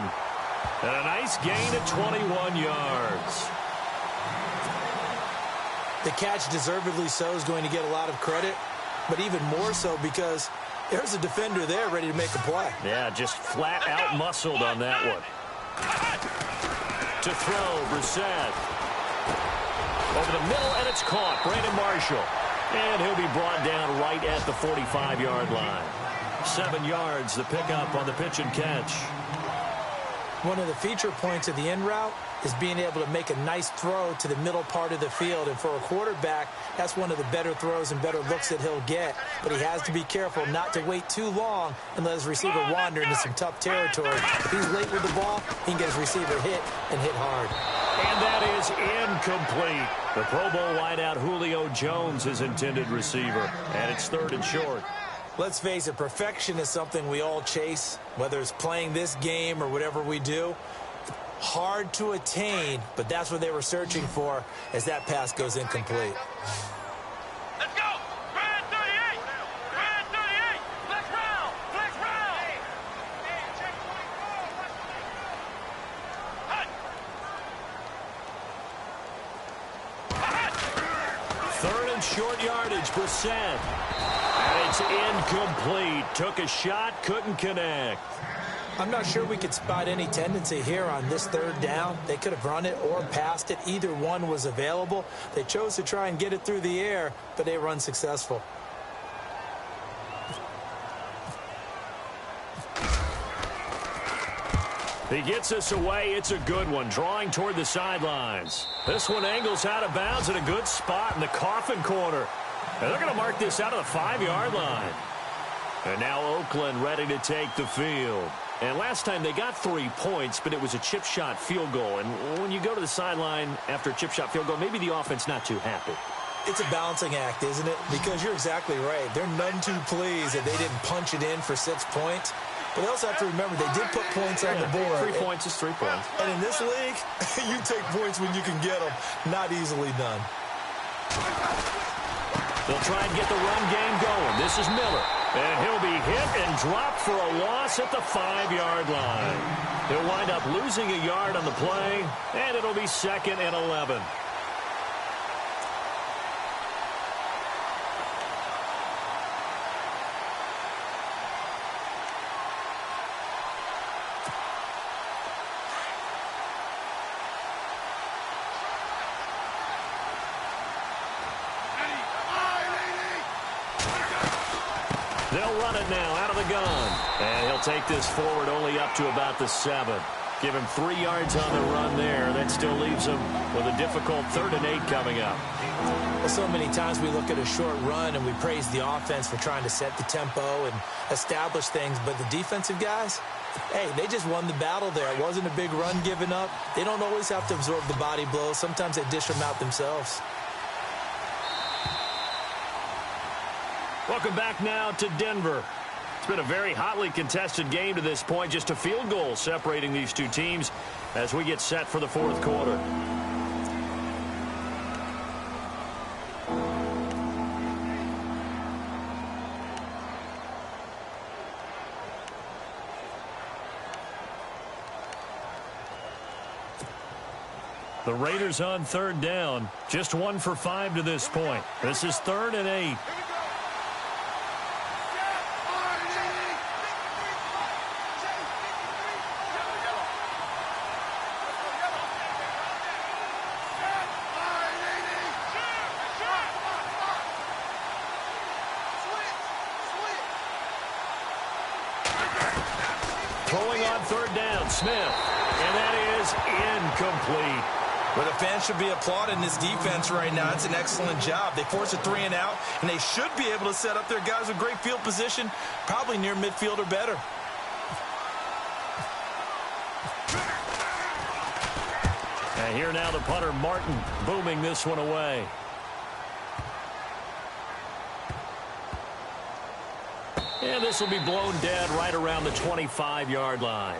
And a nice gain of 21 yards. The catch, deservedly so, is going to get a lot of credit, but even more so because there's a defender there ready to make a play. Yeah, just flat out muscled on that one. To throw, Brissett. Over the middle, and it's caught. Brandon Marshall. And he'll be brought down right at the 45-yard line. 7 yards, the pickup on the pitch and catch. One of the feature points of the in route is being able to make a nice throw to the middle part of the field. And for a quarterback, that's one of the better throws and better looks that he'll get. But he has to be careful not to wait too long and let his receiver wander into some tough territory. If he's late with the ball, he can get his receiver hit and hit hard. And that is incomplete. The Pro Bowl wideout Julio Jones is intended receiver. And it's third and short. Let's face it, perfection is something we all chase, whether it's playing this game or whatever we do. Hard to attain, but that's what they were searching for as that pass goes incomplete. Let's go! Red 38! Red 38! Flex round! Flex round! Third and short yardage, Brissett. And it's incomplete. Took a shot, couldn't connect. I'm not sure we could spot any tendency here on this third down. They could have run it or passed it. Either one was available. They chose to try and get it through the air, but they were unsuccessful. He gets us away. It's a good one, drawing toward the sidelines. This one angles out of bounds at a good spot in the coffin corner. And they're going to mark this out of the 5-yard line. And now Oakland ready to take the field. And last time they got 3 points, but it was a chip shot field goal. And when you go to the sideline after a chip shot field goal, maybe the offense not too happy. It's a balancing act, isn't it? Because you're exactly right. They're none too pleased that they didn't punch it in for 6 points. But they also have to remember they did put points on the board. 3 points is 3 points. And in this league, you take points when you can get them. Not easily done. They'll try and get the run game going. This is Miller. And he'll be hit and dropped for a loss at the 5-yard line. He'll wind up losing a yard on the play, and it'll be 2nd and 11. They'll run it now out of the gun. And he'll take this forward only up to about the 7. Give him 3 yards on the run there. That still leaves him with a difficult 3rd and 8 coming up. Well, so many times we look at a short run and we praise the offense for trying to set the tempo and establish things. But the defensive guys, hey, they just won the battle there. It wasn't a big run given up. They don't always have to absorb the body blows. Sometimes they dish them out themselves. Welcome back now to Denver. It's been a very hotly contested game to this point. Just a field goal separating these two teams as we get set for the 4th quarter. The Raiders on third down. Just 1 for 5 to this point. This is 3rd and 8. Throwing on third down, Smith. And that is incomplete. Well, the fans should be applauding this defense right now. It's an excellent job. They force a 3 and out, and they should be able to set up their guys with great field position, probably near midfield or better. And here now the punter, Martin, booming this one away. And this will be blown dead right around the 25-yard line.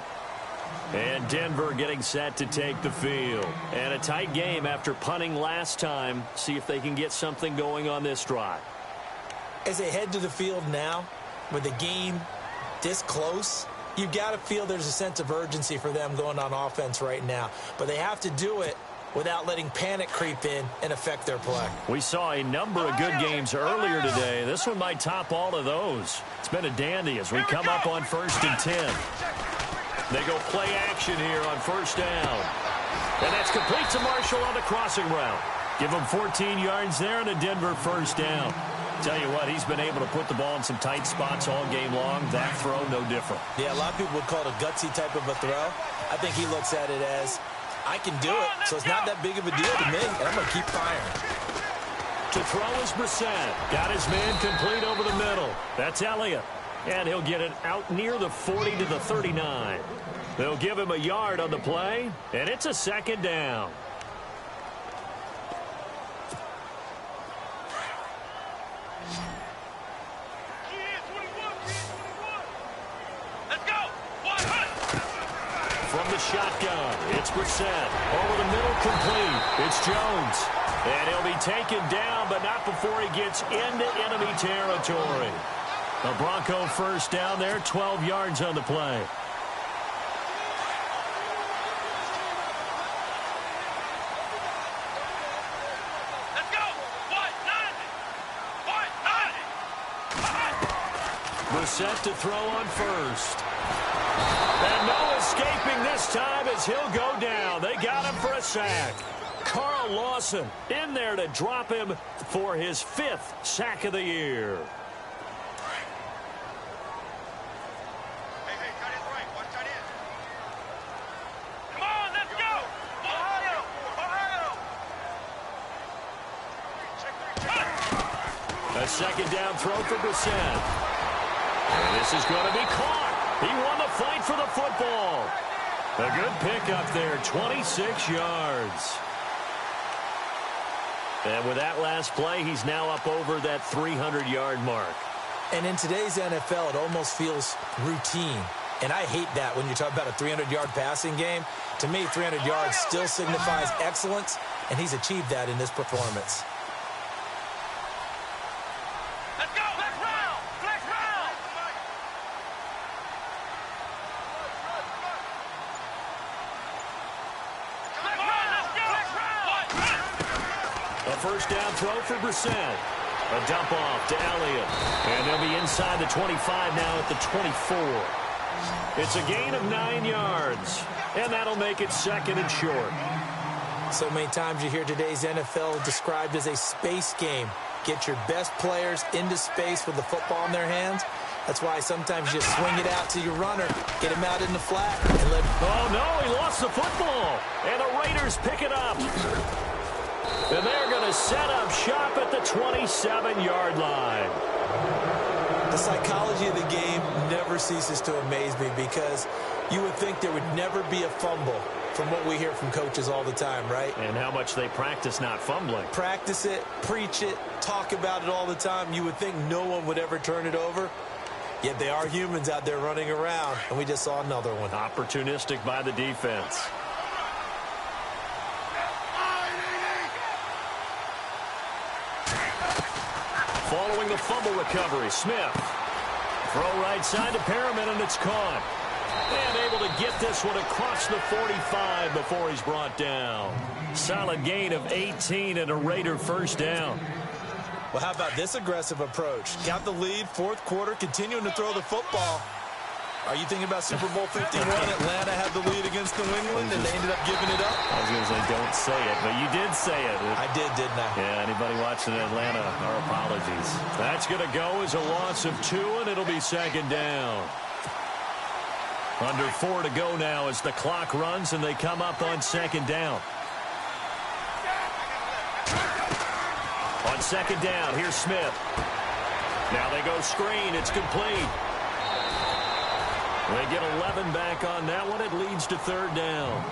And Denver getting set to take the field. And a tight game after punting last time. See if they can get something going on this drive. As they head to the field now, with the game this close, you've got to feel there's a sense of urgency for them going on offense right now. But they have to do it without letting panic creep in and affect their play. We saw a number of good games earlier today. This one might top all of those. It's been a dandy as we come up on 1st and 10. They go play action here on 1st down. And that's complete to Marshall on the crossing route. Give him 14 yards there and a Denver 1st down. Tell you what, he's been able to put the ball in some tight spots all game long. That throw, no different. Yeah, a lot of people would call it a gutsy type of a throw. I think he looks at it as, I can do it, so it's not that big of a deal to me, and I'm going to keep firing. To throw is Brissett. Got his man complete over the middle. That's Elliott. And he'll get it out near the 40 to the 39. They'll give him a yard on the play, and it's a 2nd down. Let's go. From the shotgun, it's Brissett. Over the middle, complete. It's Jones. And he'll be taken down, but not before he gets into enemy territory. A Bronco 1st down there, 12 yards on the play. Let's go. Brissett to throw on 1st. And no escaping this time as he'll go down. They got him for a sack. Carl Lawson in there to drop him for his 5th sack of the year. A 2nd down throw for Brissett. And this is going to be caught. He won the fight for the football. A good pickup there, 26 yards. And with that last play, he's now up over that 300-yard mark. And in today's NFL, it almost feels routine. And I hate that when you talk about a 300-yard passing game. To me, 300 yards still signifies excellence, and he's achieved that in this performance. A 1st down throw for Brissett. A dump off to Elliott. And they'll be inside the 25 now at the 24. It's a gain of 9 yards. And that'll make it 2nd and short. So many times you hear today's NFL described as a space game. Get your best players into space with the football in their hands. That's why sometimes you swing it out to your runner, get him out in the flat, and let... Oh, no, he lost the football. And the Raiders pick it up. And they're going to set up shop at the 27-yard line. The psychology of the game never ceases to amaze me because you would think there would never be a fumble from what we hear from coaches all the time, right? And how much they practice not fumbling. Practice it, preach it, talk about it all the time. You would think no one would ever turn it over. Yet they are humans out there running around, and we just saw another one. Opportunistic by the defense. Following the fumble recovery, Smith. Throw right side to Perriman, and it's caught. And able to get this one across the 45 before he's brought down. Solid gain of 18 and a Raider first down. Well, how about this aggressive approach? Got the lead, fourth quarter, continuing to throw the football. Are you thinking about Super Bowl 51? Atlanta had the lead against New England, and they ended up giving it up? I was going to say, don't say it, but you did say it. I did, didn't I? Yeah, anybody watching Atlanta, our apologies. That's going to go as a loss of 2, and it'll be second down. Under 4 to go now as the clock runs, and they come up on second down. On second down, here's Smith. Now they go screen. It's complete. They get 11 back on that one. It leads to third down.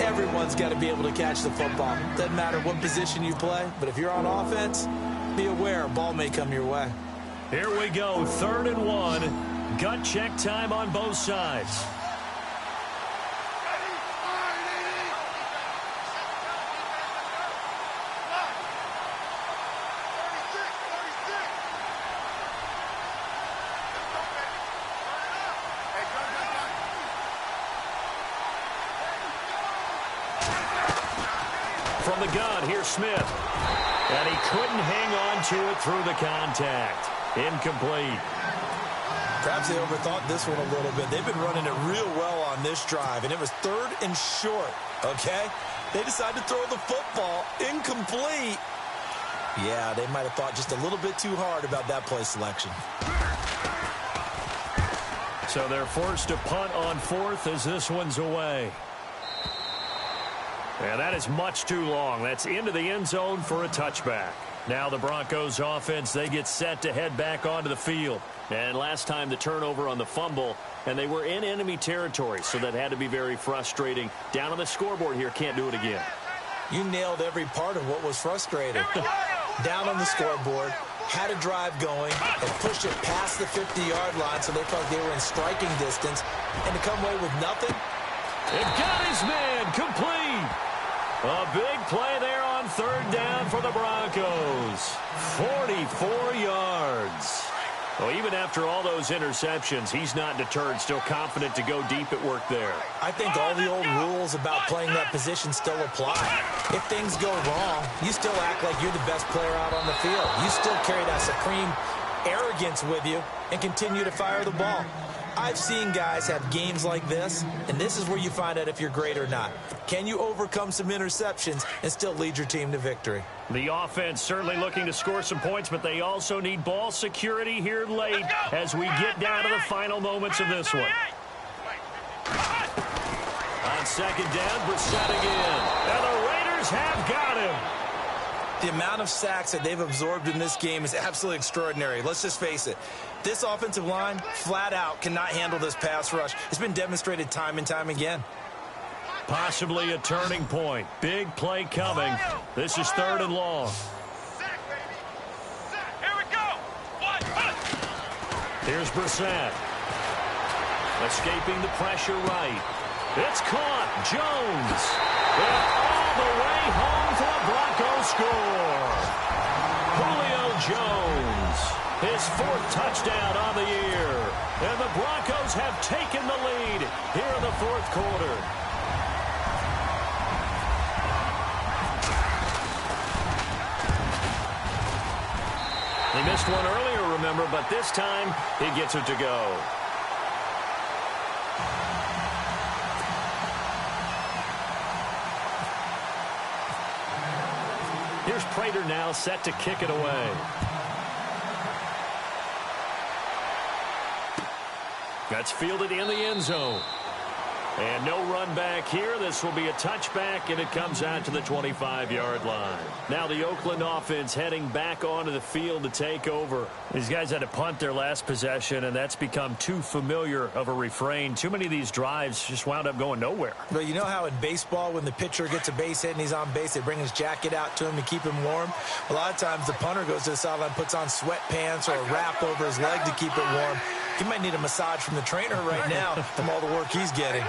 Everyone's got to be able to catch the football. Doesn't matter what position you play, but if you're on offense, be aware a ball may come your way. Here we go, 3rd and 1. Gut check time on both sides. From the gun, here's Smith. And he couldn't hang on to it through the contact. Incomplete. Perhaps they overthought this one a little bit. They've been running it real well on this drive, and it was 3rd and short, okay? They decided to throw the football. Incomplete. Yeah, they might have thought just a little bit too hard about that play selection. So they're forced to punt on 4th as this one's away. And that is much too long. That's into the end zone for a touchback. Now the Broncos offense, they get set to head back onto the field. And last time the turnover on the fumble, and they were in enemy territory, so that had to be very frustrating. Down on the scoreboard here, can't do it again. You nailed every part of what was frustrating. Down on the scoreboard, had a drive going, and pushed it past the 50-yard line so they felt they were in striking distance, and to come away with nothing. It got his man complete. A big play there on 3rd down for the Broncos. 44 yards. Well, even after all those interceptions, he's not deterred, still confident to go deep at work there. I think all the old rules about playing that position still apply. If things go wrong, you still act like you're the best player out on the field. You still carry that supreme arrogance with you and continue to fire the ball. I've seen guys have games like this, and this is where you find out if you're great or not. Can you overcome some interceptions and still lead your team to victory? The offense certainly looking to score some points, but they also need ball security here late as we get down to the final moments of this one. On second down, Brissett again. And the Raiders have got him. The amount of sacks that they've absorbed in this game is absolutely extraordinary. Let's just face it. This offensive line, flat out, cannot handle this pass rush. It's been demonstrated time and time again. Possibly a turning point. Big play coming. This is 3rd and long. Here we go. Here's Brissett. Escaping the pressure right. It's caught. Jones. And all the way home for the Broncos score. Julio Jones. His 4th touchdown on the year. And the Broncos have taken the lead here in the 4th quarter. He missed one earlier, remember, but this time he gets it to go. Here's Prater now set to kick it away. That's fielded in the end zone. And no run back here. This will be a touchback, and it comes out to the 25-yard line. Now the Oakland offense heading back onto the field to take over. These guys had to punt their last possession, and that's become too familiar of a refrain. Too many of these drives just wound up going nowhere. But you know how in baseball, when the pitcher gets a base hit and he's on base, they bring his jacket out to him to keep him warm? A lot of times the punter goes to the sideline, puts on sweatpants or a wrap over his leg to keep it warm. He might need a massage from the trainer right now from all the work he's getting.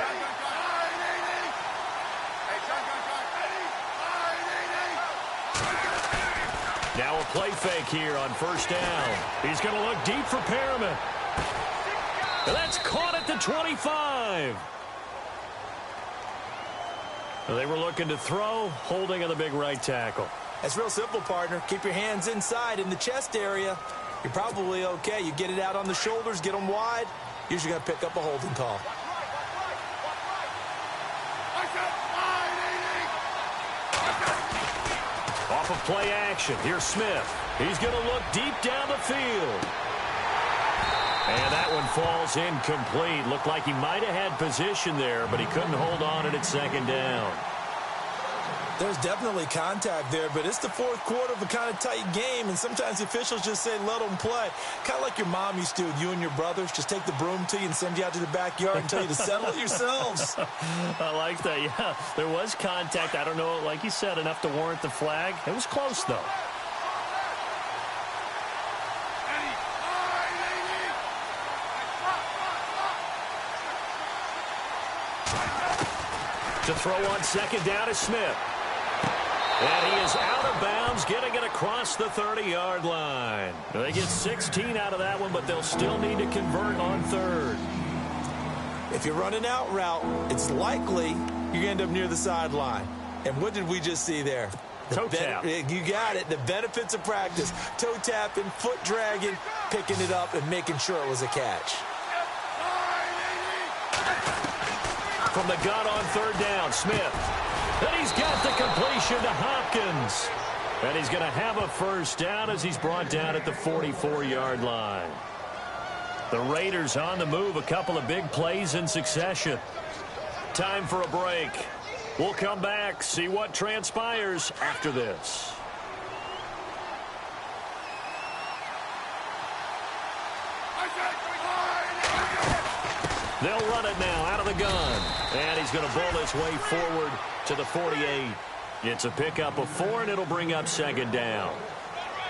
Now a play fake here on 1st down. He's going to look deep for Perriman. And that's caught at the 25. They were looking to throw, holding on the big right tackle. That's real simple, partner. Keep your hands inside in the chest area. You're probably okay. You get it out on the shoulders, get them wide. Usually going to pick up a holding call. Off of play action, here's Smith. He's going to look deep down the field. And that one falls incomplete. Looked like he might have had position there, but he couldn't hold on at second down. There's definitely contact there, but it's the fourth quarter of a kind of tight game, and sometimes the officials just say, let them play. Kind of like your mom used to with you and your brothers. Just take the broom to you and send you out to the backyard and tell you to settle it yourselves. I like that, yeah. There was contact. I don't know, like you said, enough to warrant the flag. It was close, though. To throw on second down is Smith. And he is out of bounds, getting it across the 30-yard line. They get 16 out of that one, but they'll still need to convert on third. If you're running out route, it's likely you're going to end up near the sideline. And what did we just see there? Toe tap. You got it. The benefits of practice. Toe tapping, foot dragging, picking it up, and making sure it was a catch. From the gun on third down, Smith. And he's got the completion to Hopkins. And he's going to have a first down as he's brought down at the 44-yard line. The Raiders on the move, a couple of big plays in succession. Time for a break. We'll come back, see what transpires after this. They'll run it now out of the gun. And he's going to bowl his way forward to the 48. It's a pickup of 4, and it'll bring up second down.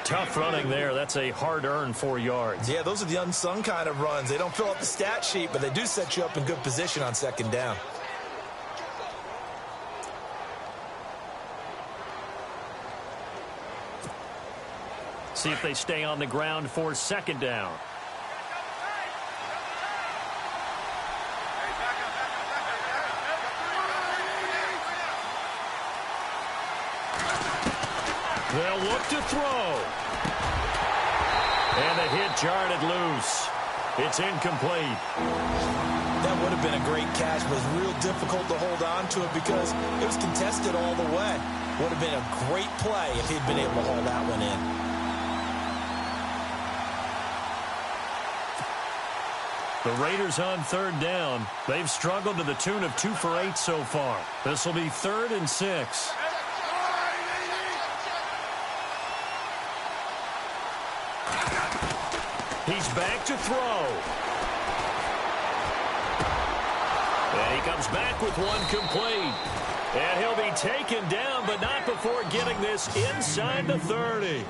Tough running there. That's a hard-earned 4 yards. Yeah, those are the unsung kind of runs. They don't fill up the stat sheet, but they do set you up in good position on second down. See if they stay on the ground for second down. They'll look to throw. And the hit jarred it loose. It's incomplete. That would have been a great catch, but it was real difficult to hold on to it because it was contested all the way. Would have been a great play if he'd been able to haul that one in. The Raiders on third down. They've struggled to the tune of 2 for 8 so far. This will be 3rd and 6. He's back to throw. And he comes back with one complete. And he'll be taken down, but not before getting this inside the 30.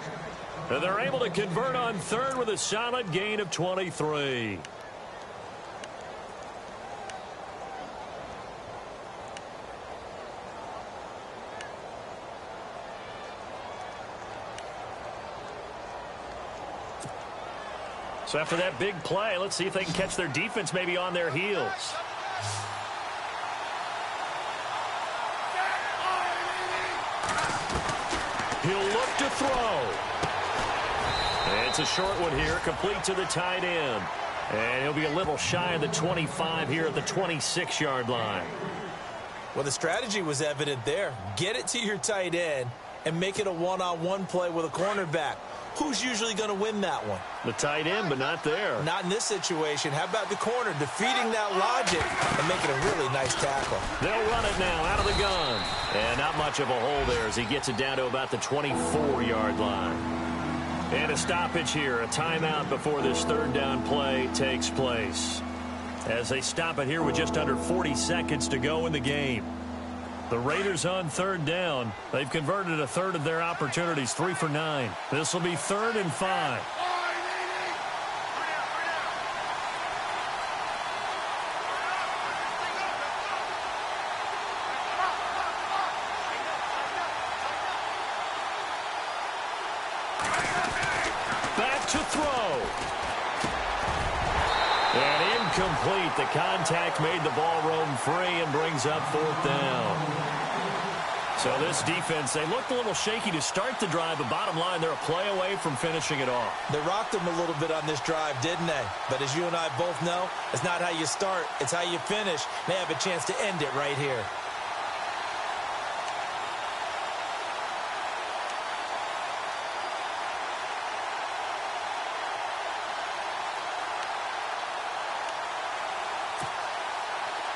And they're able to convert on third with a solid gain of 23. So after that big play, let's see if they can catch their defense maybe on their heels. He'll look to throw. And it's a short one here, complete to the tight end. And he'll be a little shy of the 25 here at the 26-yard line. Well, the strategy was evident there. Get it to your tight end and make it a one-on-one play with a cornerback. Who's usually going to win that one? The tight end, but not there. Not in this situation. How about the corner defeating that logic and making a really nice tackle? They'll run it now out of the gun. And not much of a hole there as he gets it down to about the 24-yard line. And a stoppage here, a timeout before this third down play takes place. As they stop it here with just under 40 seconds to go in the game. The Raiders on third down. They've converted a third of their opportunities, 3 for 9. This will be 3rd and 5. Back to throw. And contact made the ball roam free and brings up 4th down. So this defense, they looked a little shaky to start the drive, but bottom line, they're a play away from finishing it off. They rocked them a little bit on this drive, didn't they? But as you and I both know, it's not how you start, it's how you finish. They have a chance to end it right here.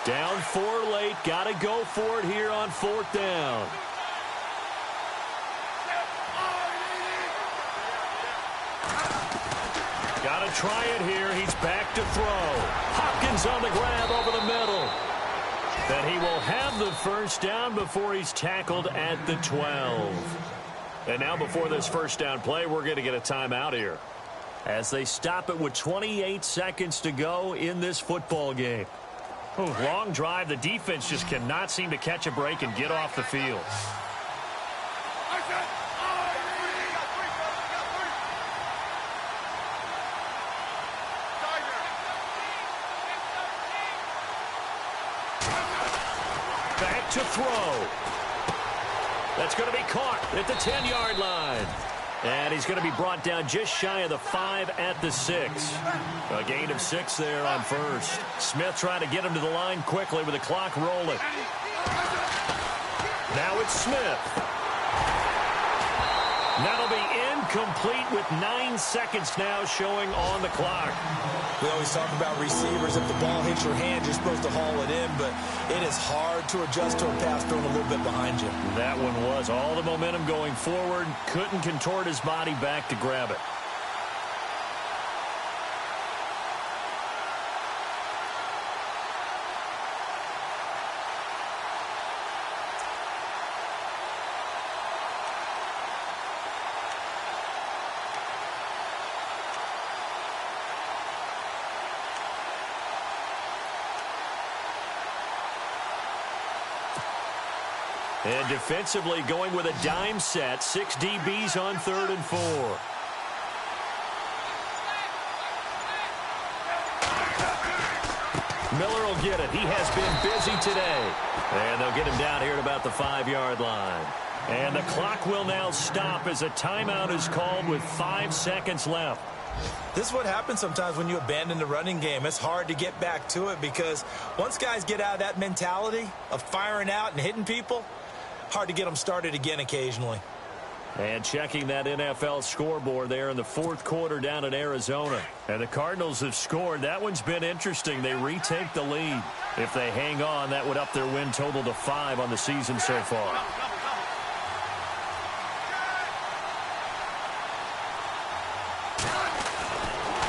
Down 4 late. Got to go for it here on 4th down. Got to try it here. He's back to throw. Hopkins on the grab over the middle. Then he will have the first down before he's tackled at the 12. And now before this first down play, we're going to get a timeout here, as they stop it with 28 seconds to go in this football game. Long drive. The defense just cannot seem to catch a break and get off the field. Back to throw. That's going to be caught at the 10-yard line. And he's going to be brought down just shy of the 5 at the 6. A gain of 6 there on first. Smith trying to get him to the line quickly with the clock rolling. Now it's Smith. That'll be incomplete with 9 seconds now showing on the clock. We always talk about receivers. If the ball hits your hand, you're supposed to haul it in, but it is hard to adjust to a pass thrown a little bit behind you. That one was all the momentum going forward. Couldn't contort his body back to grab it. And defensively going with a dime set. 6 DBs on 3rd and 4. Miller will get it. He has been busy today. And they'll get him down here at about the 5-yard line. And the clock will now stop as a timeout is called with 5 seconds left. This is what happens sometimes when you abandon the running game. It's hard to get back to it because once guys get out of that mentality of firing out and hitting people, hard to get them started again occasionally. And checking that NFL scoreboard there in the 4th quarter down in Arizona. And the Cardinals have scored. That one's been interesting. They retake the lead. If they hang on, that would up their win total to 5 on the season so far.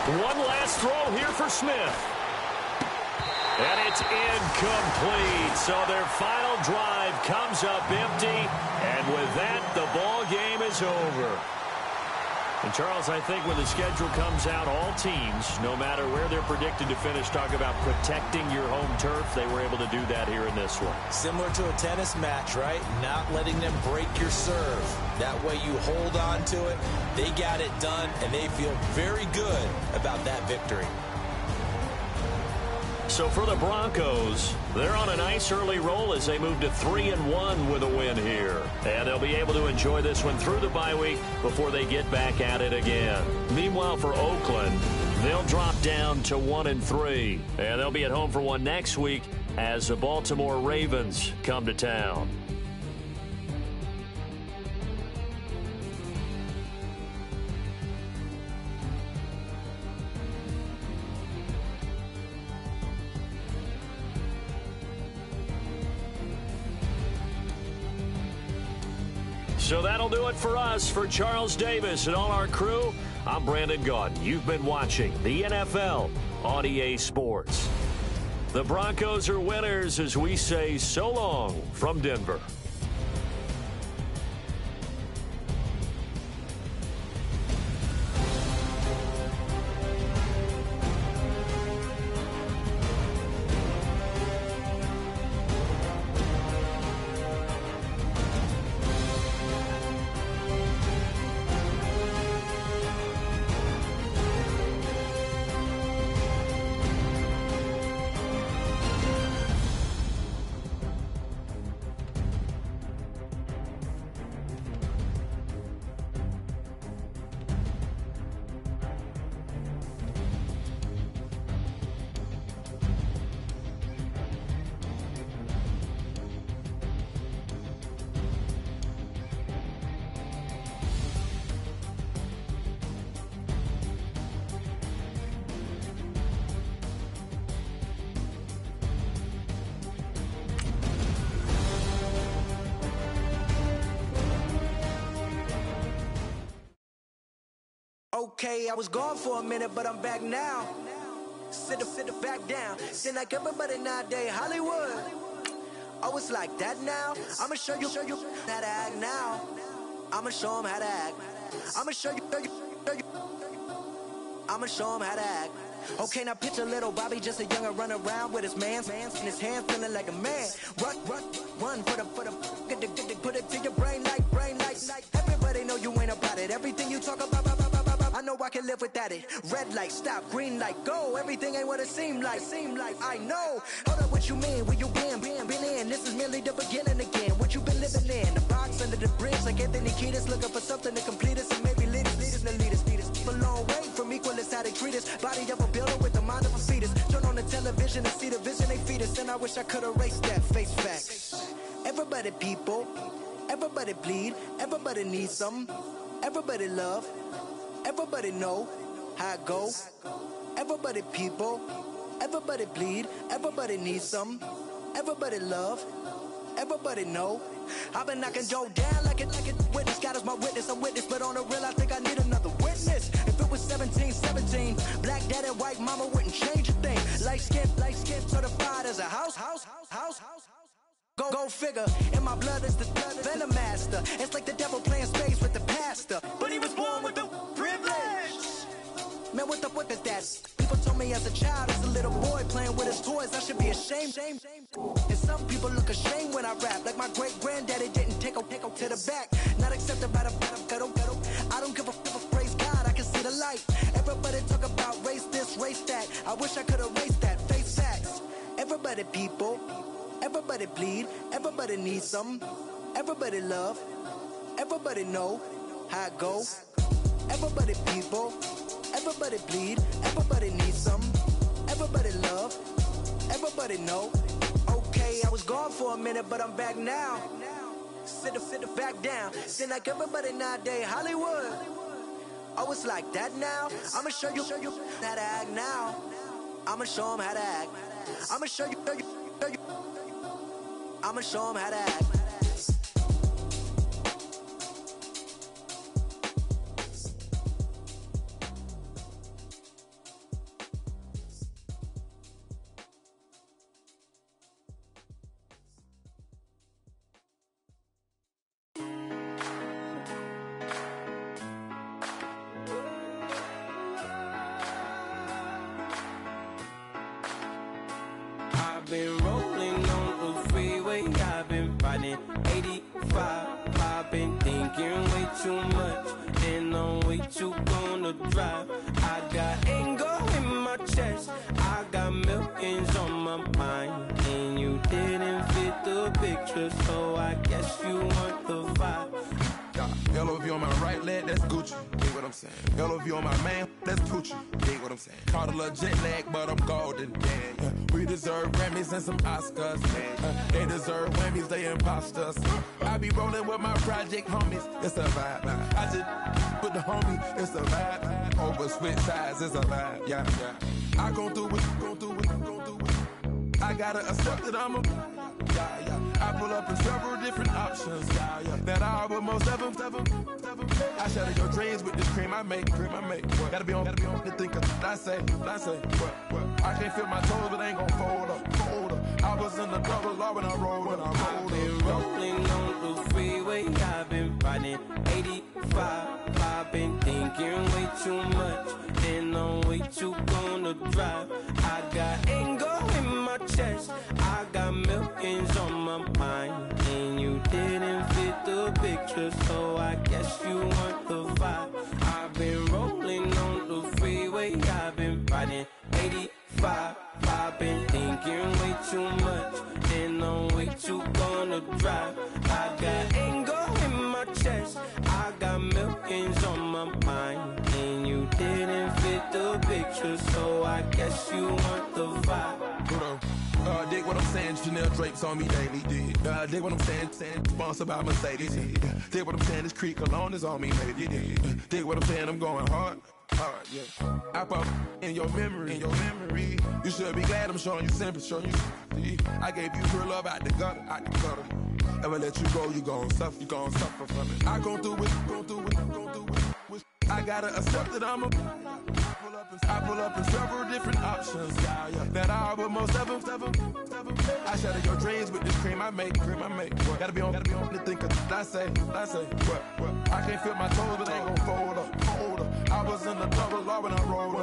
One last throw here for Smith. And it's incomplete. So their final drive comes up empty. And with that, the ball game is over. And, Charles, I think when the schedule comes out, all teams, no matter where they're predicted to finish, talk about protecting your home turf. They were able to do that here in this one. Similar to a tennis match, right? Not letting them break your serve. That way you hold on to it. They got it done, and they feel very good about that victory. So for the Broncos, they're on a nice early roll as they move to 3-1 with a win here. And they'll be able to enjoy this one through the bye week before they get back at it again. Meanwhile, for Oakland, they'll drop down to 1-3. And they'll be at home for one next week as the Baltimore Ravens come to town. So that'll do it for us. For Charles Davis and all our crew, I'm Brandon Gaudin. You've been watching the NFL on EA Sports. The Broncos are winners as we say so long from Denver. Okay, I was gone for a minute, but I'm back now. Sit back down. Seem like everybody nowadays, Hollywood. Oh, it's like that now? I'ma show you how to act now. I'ma show them how to act. I'ma show you. I'ma show them how to act. Okay, now picture little Bobby, just a young'un run around with his man's in his hand, feeling like a man. Run for the put it to your brain like. Everybody know you ain't about it. Everything you talk about, I know I can live without it. Red light, stop, green light, go. Everything ain't what it seem like. I know. Hold up, what you mean? Where you been in? This is merely the beginning again. What you been living in? The box under the bridge, like Anthony Kiedis, looking for something to complete us and maybe lead us. A long way from equal is how they treat us. Body of a builder with the mind of a fetus. Turn on the television and see the vision they feed us. And I wish I could erase that face facts. Everybody people, everybody bleed, everybody needs some, everybody love, everybody know how it go. Everybody people, everybody bleed, everybody needs some, everybody love, everybody know. I've been knocking Joe down like it witness. God is my witness, I'm witness, but on the real I think I need another witness. If it was 17, black dad and white mama wouldn't change a thing. Light skin, certified as a house. Go figure, in my blood is the venom master. It's like the devil playing space with the pastor. But he was born with the privilege. Man, what is that? People told me as a child, as a little boy playing with his toys, I should be ashamed. And some people look ashamed when I rap, like my great granddaddy didn't take to the back. Not accepted by the ghetto. I don't give a praise God, I can see the light. Everybody talk about race this, race that. I wish I could erase that. Face facts. Everybody people, everybody bleed, everybody needs some, everybody love, everybody know how it go. Everybody people, everybody bleed, everybody needs some, everybody love, everybody know. Okay, I was gone for a minute, but I'm back now. Sit back down. Seem like everybody nowadays, Hollywood. Oh, it's like that now? I'ma show you how to act now. I'ma show them how to act. I'ma show you. I'ma show them how to act. I've been rolling on the freeway, I've been riding 85. I've been thinking way too much, and I'm way too gonna drive. I got anger in my chest, I got millions on my mind, and you didn't fit the picture, so I guess you want the vibe. LOV on my right leg, that's Gucci. Dig what I'm saying? LOV on my man, that's Poochie. Dig what I'm saying? Caught a little jet lag, but I'm golden. Yeah. We deserve Grammys and some Oscars. They deserve Whammies, they imposters. I be rolling with my project homies, it's a vibe. I just put the homie, it's a vibe. Over switch sides, it's a vibe. Yeah. I gon' do it. I gotta accept that I'm a. I pull up in several different options. That I will most ever. I shatter your dreams with this cream I make. Gotta be on the thinker. I say. What? I can't feel my toes, but ain't gon' fold up. I was in the double law when I rolled. I've been rolling on the freeway, I've been riding 85. I've been thinking way too much, and I'm way too gonna drive. I got anger in my chest, I got millions on my mind, and you didn't fit the picture, so I guess you want the vibe. I've been rolling on the freeway, I've been riding 85. I've been thinking way too much, and I'm way too gonna drive. I got anger in my chest, I got millions on my mind, and you didn't fit the picture, so I guess you want the vibe. Dig what I'm saying, Chanel drapes on me daily. Dig what I'm saying, sponsored by Mercedes. Dig what I'm saying, this creek alone is on me, baby. Dig what I'm saying, I'm going hard, yeah. I pop in your memory. You should be glad I'm showing you sympathy. I gave you real love out the gutter. Ever let you go, you gon' suffer from it. I gon' do it. I gotta accept that I'm a. I pull up in several different options, that I would most ever. I shatter your dreams with this cream I make. What? Gotta be on the thinker. I say, what? I can't feel my toes, but they gon' fold up. I was in the double law when I rolled.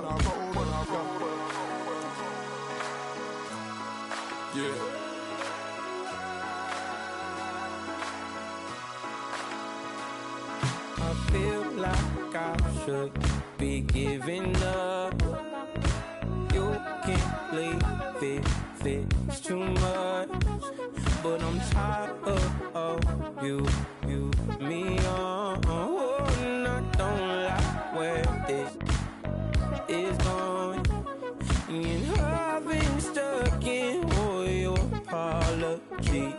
Yeah. I feel like I should be giving up. You can't leave it, it's too much. But I'm tired of you, me on. Oh, and I don't like where this is going. And I've been stuck in all your apologies.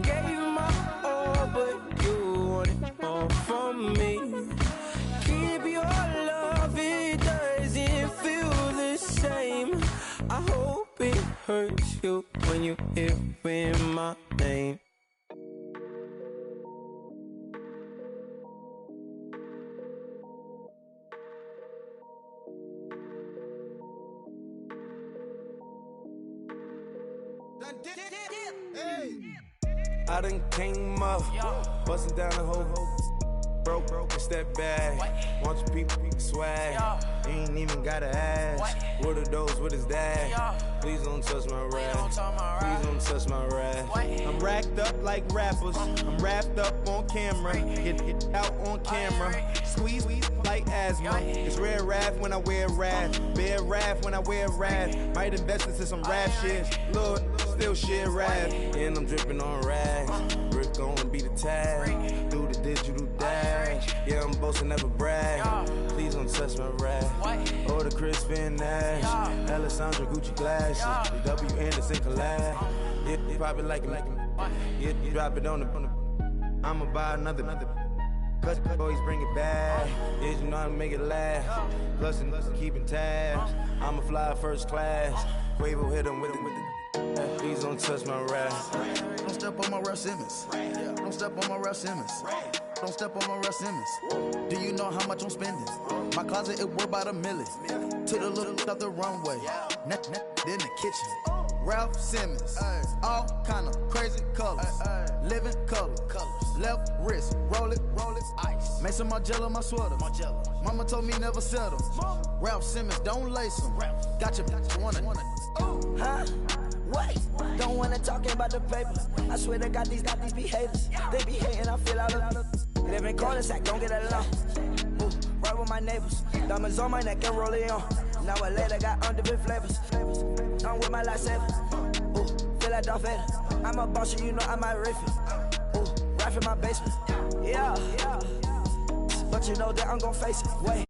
Gave my all, but you wanted more from me. Keep your love, it doesn't feel the same. I hope it hurts you when you hear my name. I done came up, bustin' down the whole broke, it's that bad. Want your people swag, you ain't even gotta ask. What are those, what is that? Please don't touch my rap, please don't touch my rap. I'm racked up like rappers, I'm wrapped up on camera. Get out on camera, squeeze like asthma. It's rare wrath when I wear wrath, bare wrath when I wear wrath. Might invest into some rap shit, Lord, still shit rap. And I'm dripping on rags, Rick gon' be the tag. Do the digital dash, yeah, I'm boasting, never brag. Please don't touch my rap, or the Crispin Nash, Alessandra Gucci glasses, the W Anderson collab. Yeah, you probably like it, yeah, you drop it on the. I'ma buy another. Cause always bring it back. Yeah, you know how to make it last. Plus and keeping tabs. I'ma fly first class. Quavo hit him with it. Please don't touch my rap. Don't step on my Ralph Simmons. Don't step on my Ralph Simmons. Don't step on my Ralph Simmons. Do you know how much I'm spending? My closet, it worth about $1 million. To the little of the runway. In the kitchen. Ralph Simmons. All kind of crazy colors. Living color. Left wrist. Roll it. Ice. Make some Margiela my sweater. Mama told me never settle. Ralph Simmons, don't lace them. Got your wanna. Huh? What? Don't wanna talk about the papers. I swear to God, these be haters. They be hating, I feel out of. Live in cul-de-sac, don't get along. Ooh, right with my neighbors. Diamonds on my neck and roll it on. Now I later got underbit flavors. I'm with my lifesaver. Ooh, feel like Darth Vader. I'm a boss, you know I might riff it. Ooh, right in my basement. Yeah. But you know that I'm gon' face it. Wait.